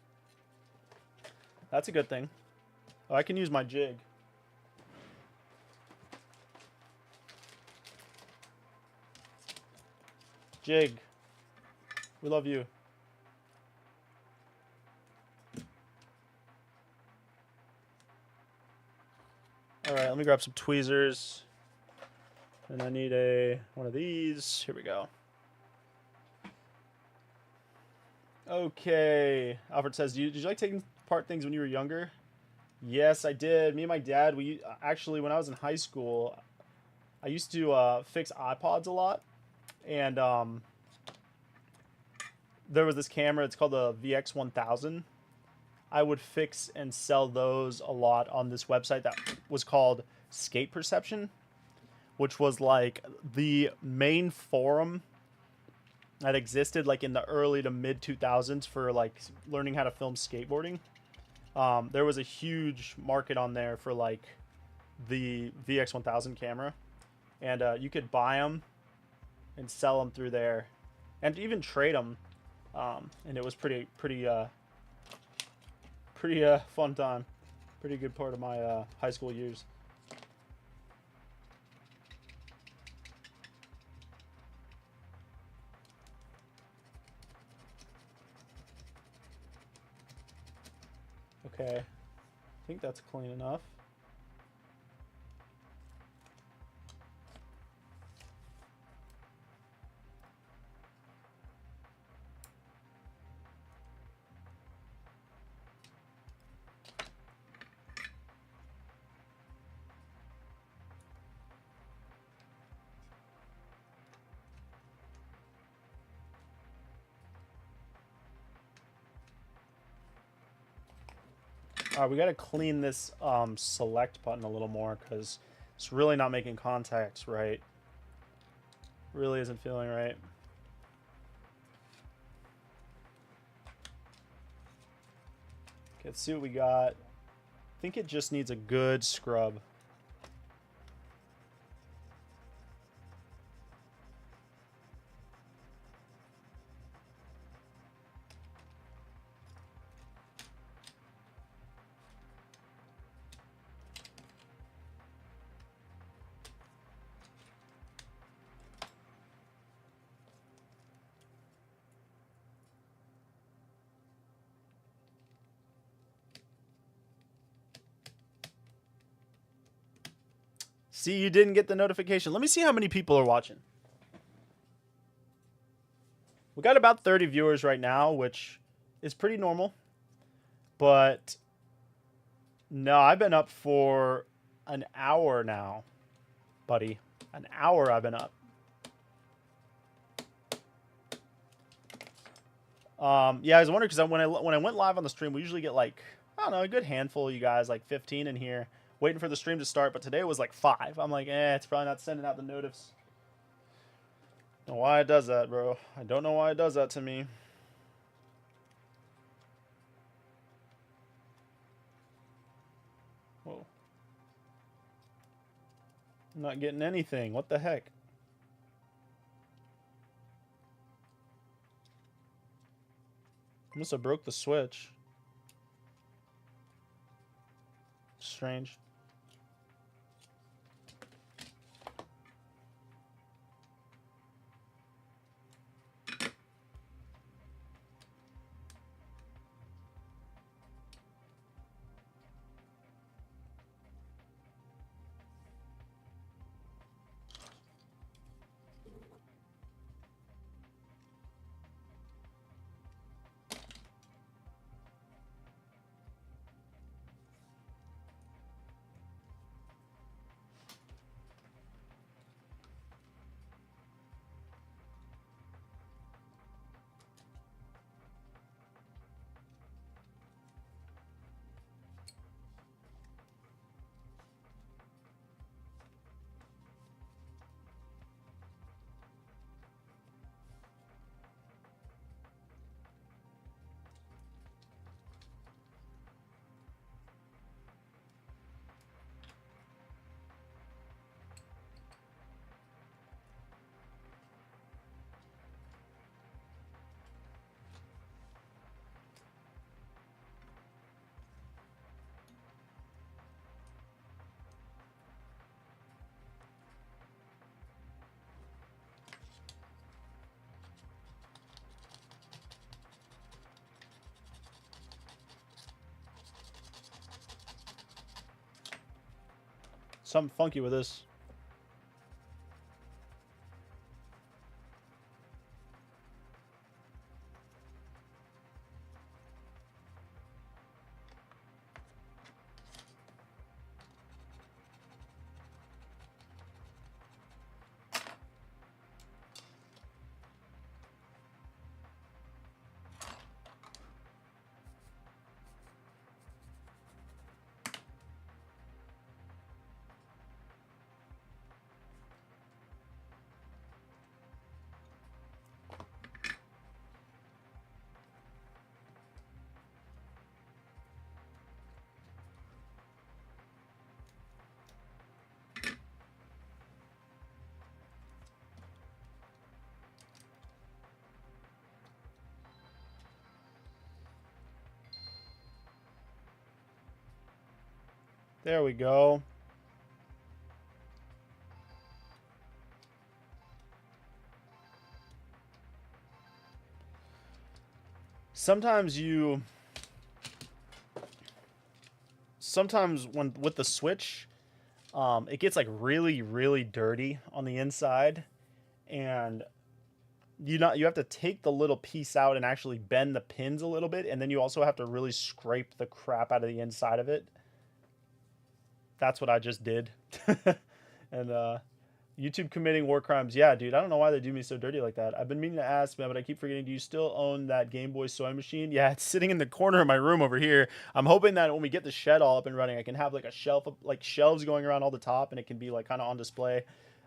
That's a good thing. Oh, I can use my jig. Jig. We love you. Alright, let me grab some tweezers. And I need one of these. Here we go. Okay. Alfred says, did you like taking apart things when you were younger? Yes, I did. Me and my dad, we actually, when I was in high school, I used to fix iPods a lot. And there was this camera, it's called the VX1000. I would fix and sell those a lot on this website that was called Skate Perception, which was like the main forum that existed like in the early to mid 2000s for like learning how to film skateboarding. There was a huge market on there for like the VX1000 camera, and you could buy them and sell them through there, and even trade them. And it was pretty fun time. Pretty good part of my high school years. Okay, I think that's clean enough. All right, we got to clean this select button a little more because it's really not making contacts right. Really isn't feeling right. Okay, let's see what we got. I think it just needs a good scrub. See, you didn't get the notification. Let me see how many people are watching. We got about 30 viewers right now, which is pretty normal. But no, I've been up for an hour now, buddy. An hour I've been up. Yeah, I was wondering because when I went live on the stream, we usually get like, I don't know, a good handful of you guys, like 15 in here, waiting for the stream to start. But today it was like 5. I'm like, it's probably not sending out the notifs. I don't know why it does that, bro. I don't know why it does that to me. Whoa. I'm not getting anything. What the heck? Must have broke the switch. Strange. Something funky with this. There we go. Sometimes when with the switch, it gets like really, really dirty on the inside, and you have to take the little piece out and actually bend the pins a little bit, and then you also have to really scrape the crap out of the inside of it. That's what I just did. And YouTube committing war crimes. Yeah, dude, I don't know why they do me so dirty like that. I've been meaning to ask, man, but I keep forgetting. Do you still own that Game Boy sewing machine? Yeah, it's sitting in the corner of my room over here. I'm hoping that when we get the shed all up and running, I can have like a shelf of like shelves going around all the top, and it can be like kind of on display.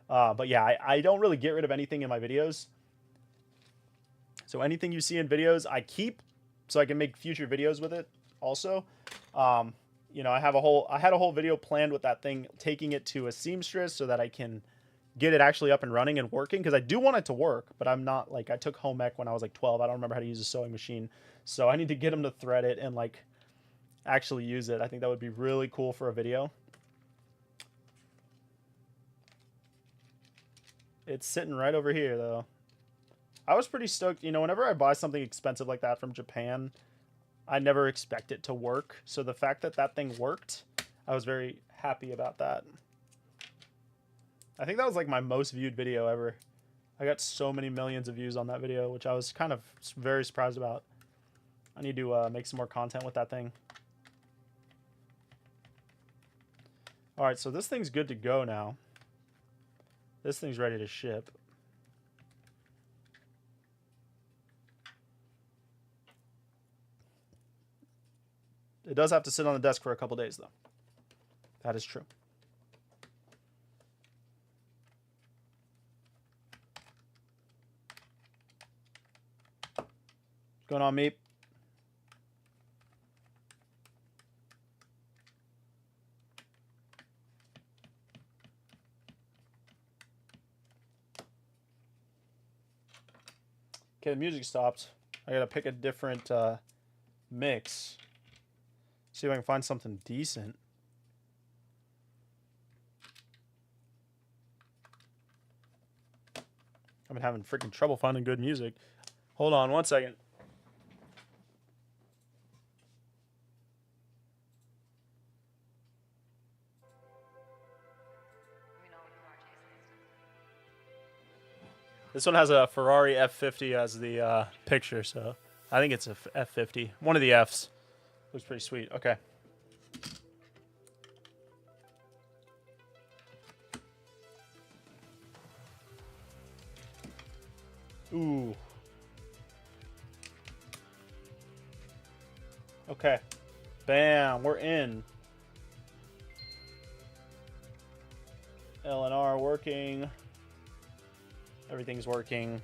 But yeah, I don't really get rid of anything in my videos. So anything you see in videos, I keep so I can make future videos with it also. You know, I had a whole video planned with that thing, taking it to a seamstress so that I can get it actually up and running and working, because I do want it to work, but I'm not like, I took home ec when I was like 12. I don't remember how to use a sewing machine. So I need to get them to thread it and like actually use it. I think that would be really cool for a video. It's sitting right over here though. I was pretty stoked. You know, whenever I buy something expensive like that from Japan, I never expect it to work. So the fact that that thing worked, I was very happy about that. I think that was like my most viewed video ever. I got so many millions of views on that video, which I was kind of very surprised about. I need to make some more content with that thing. All right, so this thing's good to go now. This thing's ready to ship. It does have to sit on the desk for a couple days, though. That is true. What's going on, Meep? Okay, the music stopped. I gotta pick a different mix. See if I can find something decent. I've been having freaking trouble finding good music. Hold on one second. This one has a Ferrari F50 as the picture, so I think it's a F50. One of the Fs. Looks pretty sweet. Okay. Ooh. Okay. Bam. We're in. LNR working. Everything's working.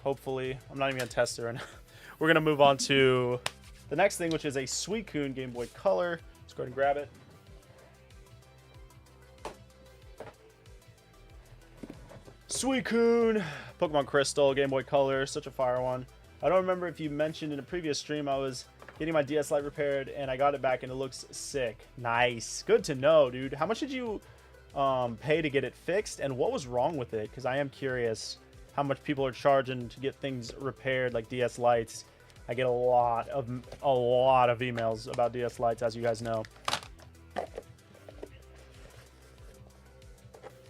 Hopefully. I'm not even going to test it right now. We're going to move on to the next thing, which is a Suicune Game Boy Color. Let's go ahead and grab it. Suicune! Pokemon Crystal, Game Boy Color. Such a fire one. I don't remember if you mentioned in a previous stream I was getting my DS Lite repaired, and I got it back, and it looks sick. Nice. Good to know, dude. How much did you pay to get it fixed, and what was wrong with it? Because I am curious how much people are charging to get things repaired like DS Lites. I get a lot of emails about DS Lites, as you guys know. What's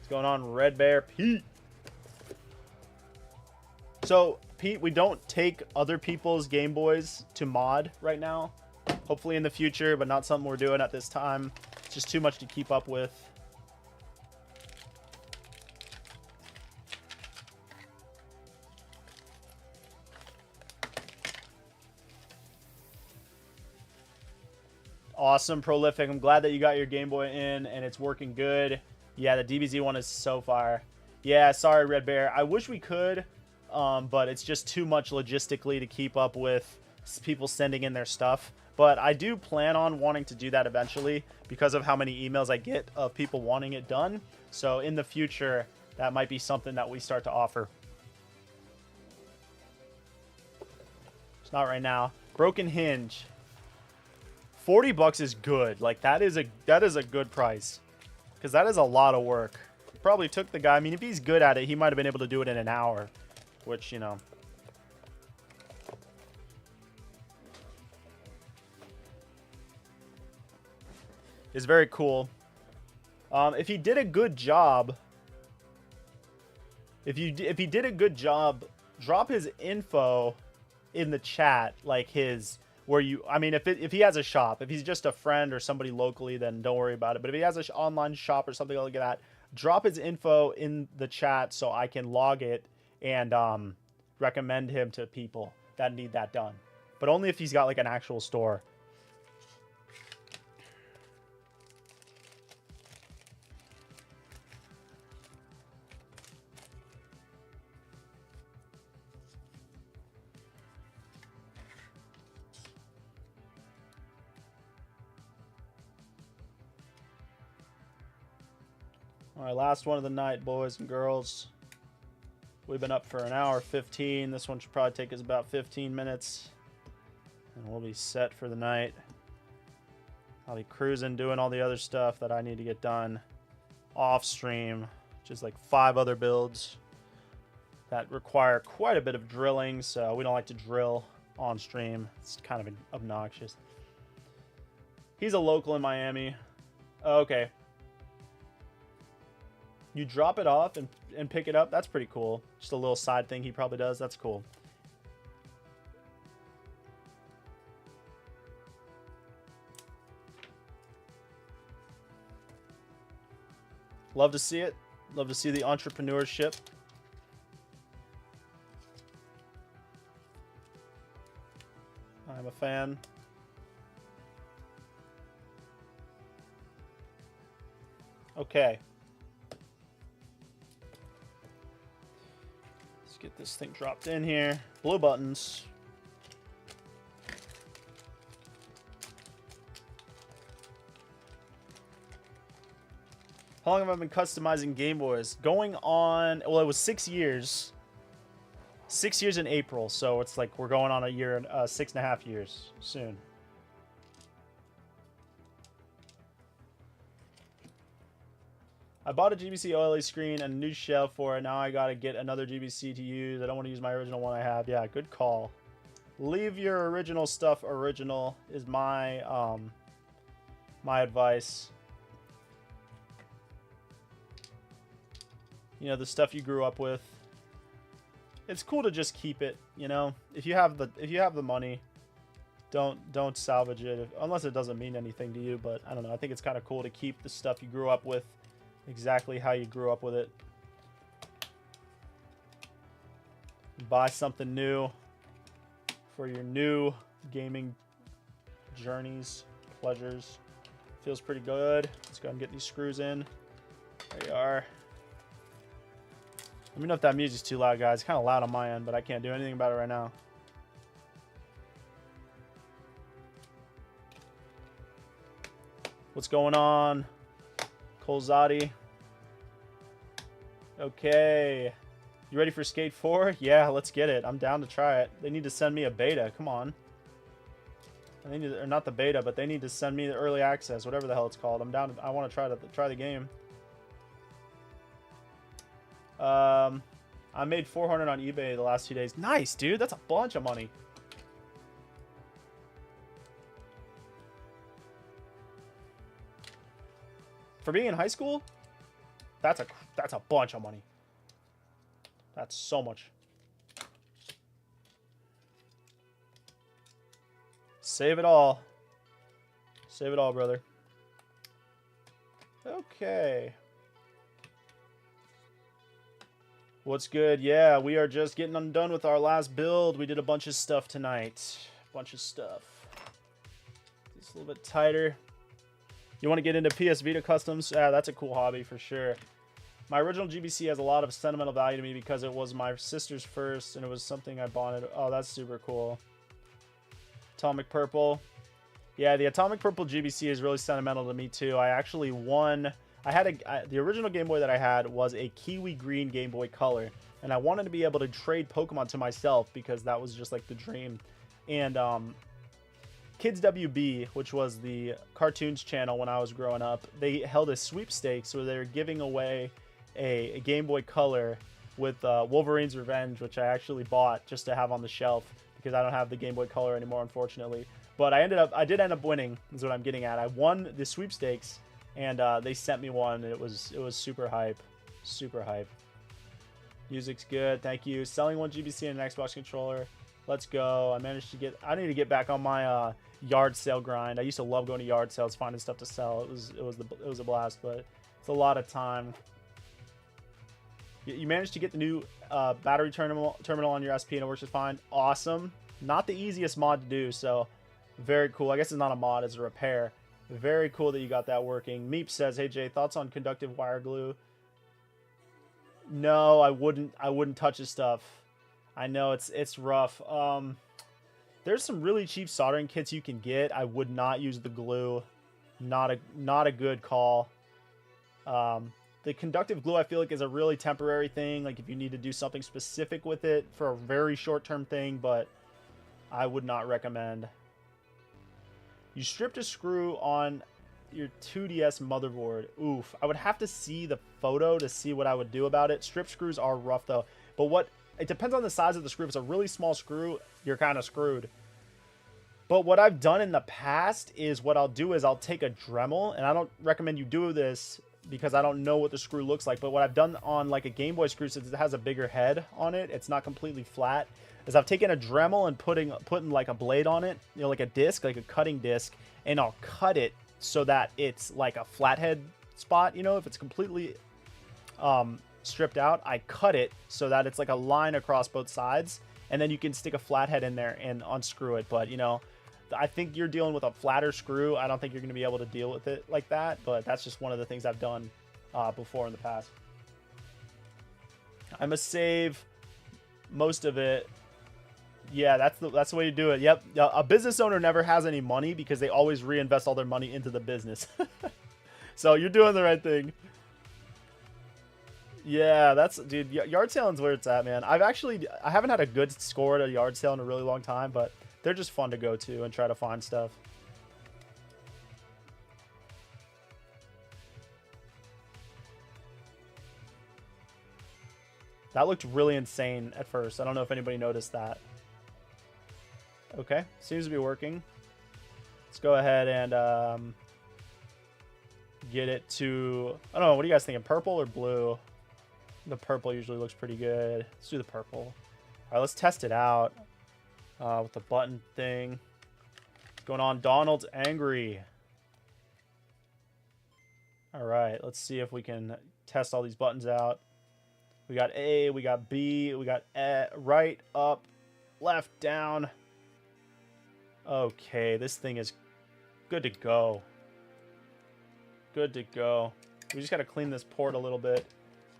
going on, Red Bear Pete? So Pete, we don't take other people's Game Boys to mod right now. Hopefully in the future, but not something we're doing at this time. It's just too much to keep up with. Awesome, Prolific. I'm glad that you got your Game Boy in and it's working good. Yeah, the DBZ one is so fire. Yeah, sorry, Red Bear. I wish we could, but it's just too much logistically to keep up with people sending in their stuff. But I do plan on wanting to do that eventually because of how many emails I get of people wanting it done. So in the future, that might be something that we start to offer. It's not right now. Broken Hinge. $40 is good. Like that is a good price, because that is a lot of work. Probably took the guy. I mean, if he's good at it, he might have been able to do it in an hour, which, you know. Is very cool. If he did a good job, if he did a good job, drop his info in the chat, like his. Where you, I mean, if he has a shop, if he's just a friend or somebody locally, then don't worry about it. But if he has an online shop or something like that, drop his info in the chat so I can log it and recommend him to people that need that done. But only if he's got like an actual store. All right, last one of the night, boys and girls. We've been up for an hour 15. This one should probably take us about 15 minutes. And we'll be set for the night. I'll be cruising, doing all the other stuff that I need to get done off stream. Just like 5 other builds that require quite a bit of drilling. So we don't like to drill on stream. It's kind of obnoxious. He's a local in Miami. Oh, okay. You drop it off and pick it up. That's pretty cool. Just a little side thing he probably does. That's cool. Love to see it. Love to see the entrepreneurship. I'm a fan. Okay. Get this thing dropped in here. Blue buttons. How long have I been customizing Game Boys? Going on, well, it was 6 years. 6 years in April, so it's like we're going on a year, 6.5 years soon. I bought a GBC OLED screen and a new shell for it. Now I gotta get another GBC to use. I don't want to use my original one I have. Yeah, good call. Leave your original stuff original is my my advice. You know, the stuff you grew up with. It's cool to just keep it, you know. If you have the money, don't salvage it unless it doesn't mean anything to you, but I don't know. I think it's kind of cool to keep the stuff you grew up with exactly how you grew up with it. Buy something new for your new gaming journeys, pleasures. Feels pretty good. Let's go ahead and get these screws in. There you are. Let me know if that music's too loud, guys. It's kind of loud on my end, but I can't do anything about it right now. What's going on? Colzati. Okay. You ready for Skate 4? Yeah, let's get it. I'm down to try it. They need to send me a beta. Come on. They need to, or not the beta, but they need to send me the early access, whatever the hell it's called. I'm down. I want to try the game. I made 400 on eBay the last 2 days. Nice, dude. That's a bunch of money. For being in high school, that's a bunch of money. That's so much. Save it all. Save it all, brother. Okay. What's good? Yeah, we are just getting undone with our last build. We did a bunch of stuff tonight. Bunch of stuff. It's a little bit tighter. You want to get into PS Vita customs? Yeah, that's a cool hobby for sure. My original GBC has a lot of sentimental value to me because it was my sister's first and it was something I bonded. Oh, that's super cool. Atomic Purple. Yeah, the Atomic Purple GBC is really sentimental to me too. I actually won. I had the original Game Boy that I had was a Kiwi Green Game Boy Color, and I wanted to be able to trade Pokemon to myself because that was just like the dream. And Kids WB, which was the cartoons channel when I was growing up, they held a sweepstakes where they were giving away a Game Boy Color with Wolverine's Revenge, which I actually bought just to have on the shelf because I don't have the Game Boy Color anymore, unfortunately. But I did end up winning, is what I'm getting at. I won the sweepstakes, and they sent me one. And it was super hype, super hype. Music's good, thank you. Selling one GBC and an Xbox controller. Let's go. I need to get back on my yard sale grind. I used to love going to yard sales, finding stuff to sell. It was a blast, but it's a lot of time. You managed to get the new battery terminal on your SP and it works just fine. Awesome. Not the easiest mod to do, so very cool. I guess it's not a mod, it's a repair. Very cool that you got that working. Meep says, hey Jay, thoughts on conductive wire glue? No, I wouldn't touch his stuff. I know it's rough. There's some really cheap soldering kits you can get. I would not use the glue. Not a good call. The conductive glue I feel like is a really temporary thing. Like if you need to do something specific with it for a very short-term thing, but I would not recommend. You stripped a screw on your 2DS motherboard. Oof. I would have to see the photo to see what I would do about it. Strip screws are rough though. But it depends on the size of the screw. If it's a really small screw, you're kind of screwed. But what I've done in the past is what I'll do is I'll take a Dremel, and I don't recommend you do this because I don't know what the screw looks like. But what I've done on like a Game Boy screw, since it has a bigger head on it, it's not completely flat, is I've taken a Dremel and putting like a blade on it, you know, like a disc, like a cutting disc, and I'll cut it so that it's like a flathead spot. You know, if it's completely stripped out, I cut it so that it's like a line across both sides, and then you can stick a flathead in there and unscrew it. But you know, I think you're dealing with a flatter screw. I don't think you're going to be able to deal with it like that, but that's just one of the things I've done before in the past. I must save most of it. Yeah, that's the way to do it. Yep. A business owner never has any money because they always reinvest all their money into the business. So you're doing the right thing. Yeah, dude, yard sailing's where it's at, man. I haven't had a good score at a yard sale in a really long time, but they're just fun to go to and try to find stuff. That looked really insane at first. I don't know if anybody noticed that. Okay, seems to be working. Let's go ahead and get it to, I don't know, what are you guys thinking, purple or blue? The purple usually looks pretty good. Let's do the purple. All right, let's test it out with the button thing. What's going on? Donald's angry. All right, let's see if we can test all these buttons out. We got A, we got B, we got right, up, left, down. Okay, this thing is good to go. Good to go. We just got to clean this port a little bit,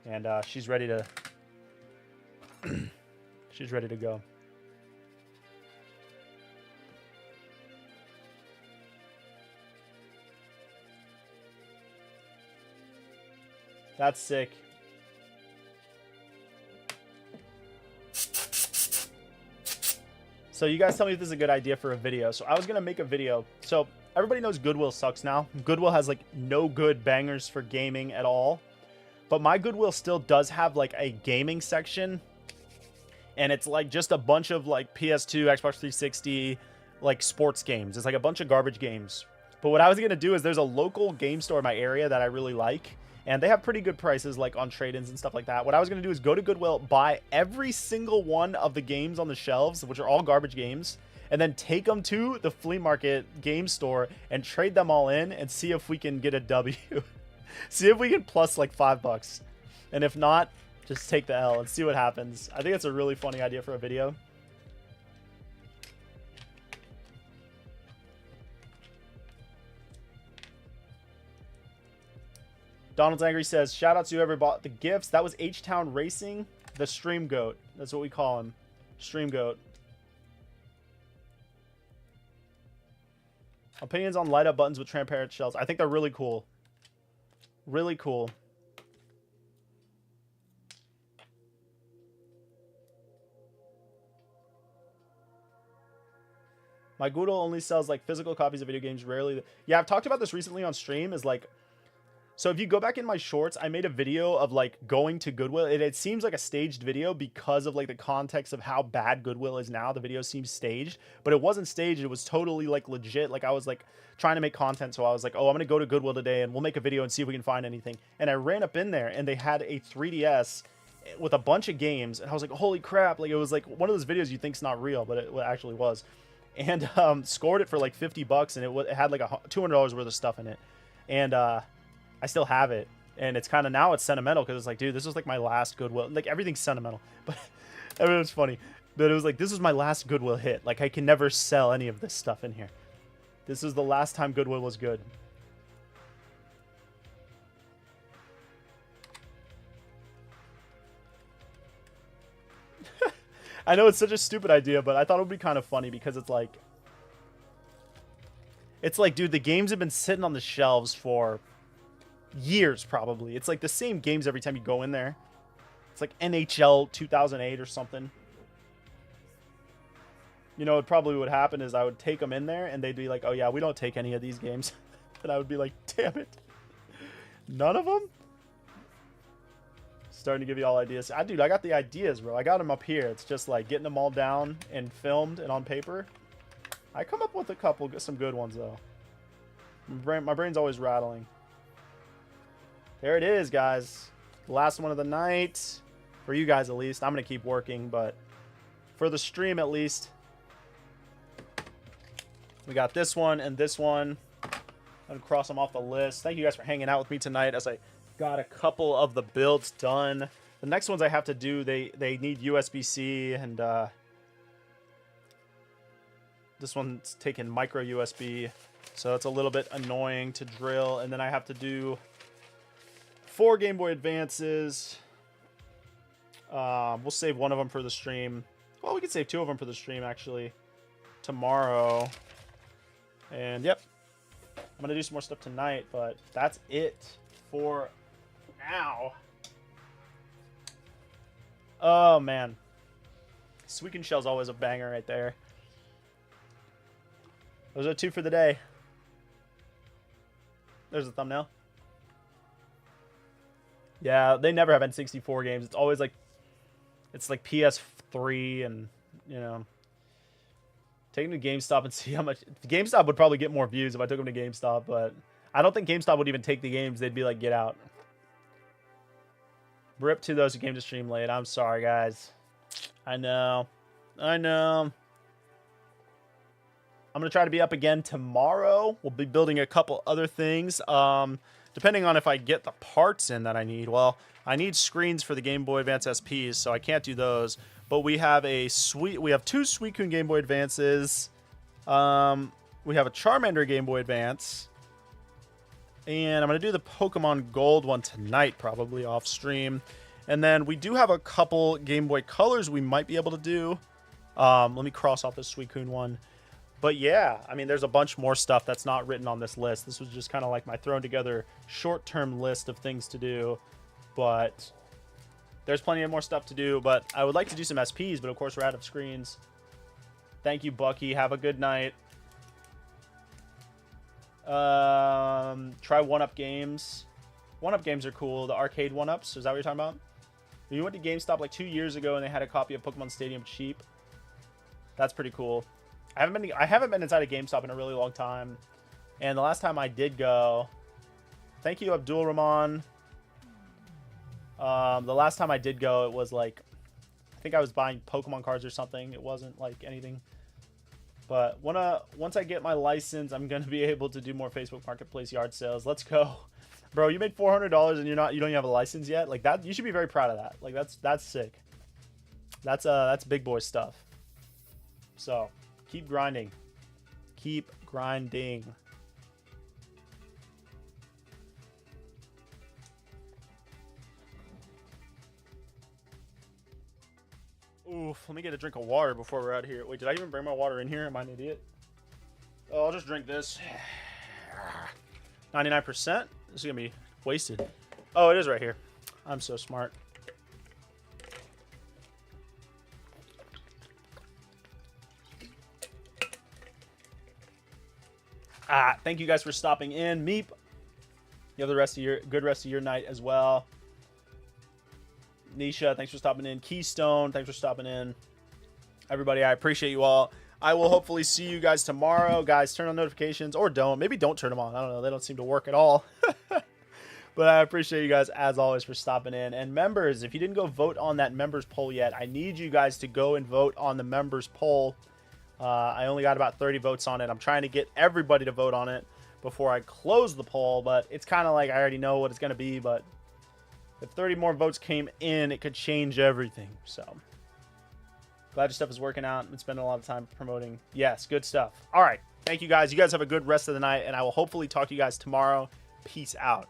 and she's ready to she's ready to go. That's sick. So you guys tell me if this is a good idea for a video. So I was going to make a video. So everybody knows Goodwill sucks now. Goodwill has like no good bangers for gaming at all. But my Goodwill still does have like a gaming section. And it's like just a bunch of like PS2, Xbox 360, like sports games. It's like a bunch of garbage games. But what I was going to do is there's a local game store in my area that I really like. And they have pretty good prices like on trade-ins and stuff like that. What I was going to do is go to Goodwill, buy every single one of the games on the shelves, which are all garbage games, and then take them to the flea market game store and trade them all in and see if we can get a W. See if we can plus like $5. And if not, just take the L and see what happens. I think it's a really funny idea for a video. Donald's Angry says, shout out to whoever bought the gifts. That was H-Town Racing, the Stream Goat. That's what we call him. Stream Goat. Opinions on light up buttons with transparent shells. I think they're really cool. Really cool. My Goodwill only sells like physical copies of video games, rarely. Yeah, I've talked about this recently on stream, is like, so if you go back in my shorts, I made a video of like going to Goodwill. It seems like a staged video because of like the context of how bad Goodwill is now. The video seems staged, but it wasn't staged. It was totally like legit. Like I was like trying to make content. So I was like, oh, I'm going to go to Goodwill today and we'll make a video and see if we can find anything. And I ran up in there and they had a 3DS with a bunch of games. And I was like, holy crap. Like it was like one of those videos you think's not real, but it actually was. And scored it for like $50 and it had like $200 worth of stuff in it. And, I still have it. And it's kind of, now it's sentimental because it's like, dude, this was like my last Goodwill. Like, everything's sentimental. But I mean, it was funny. But it was like, this was my last Goodwill hit. Like, I can never sell any of this stuff in here. This is the last time Goodwill was good. I know it's such a stupid idea, but I thought it would be kind of funny because it's like, dude, the games have been sitting on the shelves for years, probably. It's like the same games every time you go in there. It's like NHL 2008 or something. You know, it probably would happen is I would take them in there and they'd be like, oh yeah, we don't take any of these games. And I would be like, damn it. None of them? Starting to give you all ideas. Dude, I got the ideas, bro. I got them up here. It's just like getting them all down and filmed and on paper. I come up with a couple, some good ones though. My brain's always rattling. There it is, guys. The last one of the night. For you guys, at least. I'm going to keep working, but for the stream, at least. We got this one and this one. I'm going to cross them off the list. Thank you guys for hanging out with me tonight as I got a couple of the builds done. The next ones I have to do, they need USB-C, and this one's taking micro USB, so it's a little bit annoying to drill. And then I have to do 4 Game Boy Advances. We'll save one of them for the stream. Well, we could save 2 of them for the stream, actually, tomorrow. And, yep, I'm going to do some more stuff tonight, but that's it for now. Oh, man. Suicune Shell's always a banger right there. Those are 2 for the day. There's the thumbnail. Yeah, they never have N64 games. It's always like, it's like PS3 and, you know, take them to GameStop and see how much. GameStop would probably get more views if I took them to GameStop, but I don't think GameStop would even take the games. They'd be like, get out. Rip to those who came to stream late. I'm sorry, guys. I know. I'm going to try to be up again tomorrow. We'll be building a couple other things. Depending on if I get the parts in that I need. Well, I need screens for the Game Boy Advance SPs, so I can't do those. But we have two Suicune Game Boy Advances. We have a Charmander Game Boy Advance. And I'm going to do the Pokemon Gold one tonight, probably off stream. And then we do have a couple Game Boy Colors we might be able to do. Let me cross off this Suicune one. But yeah, I mean, there's a bunch more stuff that's not written on this list. This was just kind of like my thrown together short-term list of things to do. But there's plenty of more stuff to do. But I would like to do some SPs, but of course we're out of screens. Thank you, Bucky. Have a good night. Try 1-Up games. 1-Up games are cool. The arcade 1-Ups. Is that what you're talking about? We went to GameStop like 2 years ago and they had a copy of Pokemon Stadium cheap. That's pretty cool. I haven't been inside a GameStop in a really long time. And the last time I did go, thank you, Abdul Rahman. The last time I did go, it was like, I think I was buying Pokemon cards or something. It wasn't like anything. But once I get my license, I'm gonna be able to do more Facebook Marketplace yard sales. Let's go, bro! You made $400 and you don't even have a license yet. Like that, you should be very proud of that. Like that's sick. That's big boy stuff. So keep grinding, keep grinding. Oof, let me get a drink of water before we're out here. Wait, did I even bring my water in here? Am I an idiot? Oh, I'll just drink this. 99%? This is going to be wasted. Oh, it is right here. I'm so smart. Thank you guys for stopping in. Meep, you have the good rest of your night as well. Nisha, thanks for stopping in. Keystone, thanks for stopping in. Everybody, I appreciate you all. I will hopefully see you guys tomorrow. Guys, turn on notifications or don't. Maybe don't turn them on. I don't know. They don't seem to work at all. But I appreciate you guys, as always, for stopping in. And members, if you didn't go vote on that members poll yet, I need you guys to go and vote on the members poll. I only got about 30 votes on it. I'm trying to get everybody to vote on it. before I close the poll, but it's kind of like I already know what it's going to be, but if 30 more votes came in, it could change everything. So glad your stuff is working out. Been spending a lot of time promoting. Yes, good stuff. All right. Thank you guys. You guys have a good rest of the night, and I will hopefully talk to you guys tomorrow. Peace out.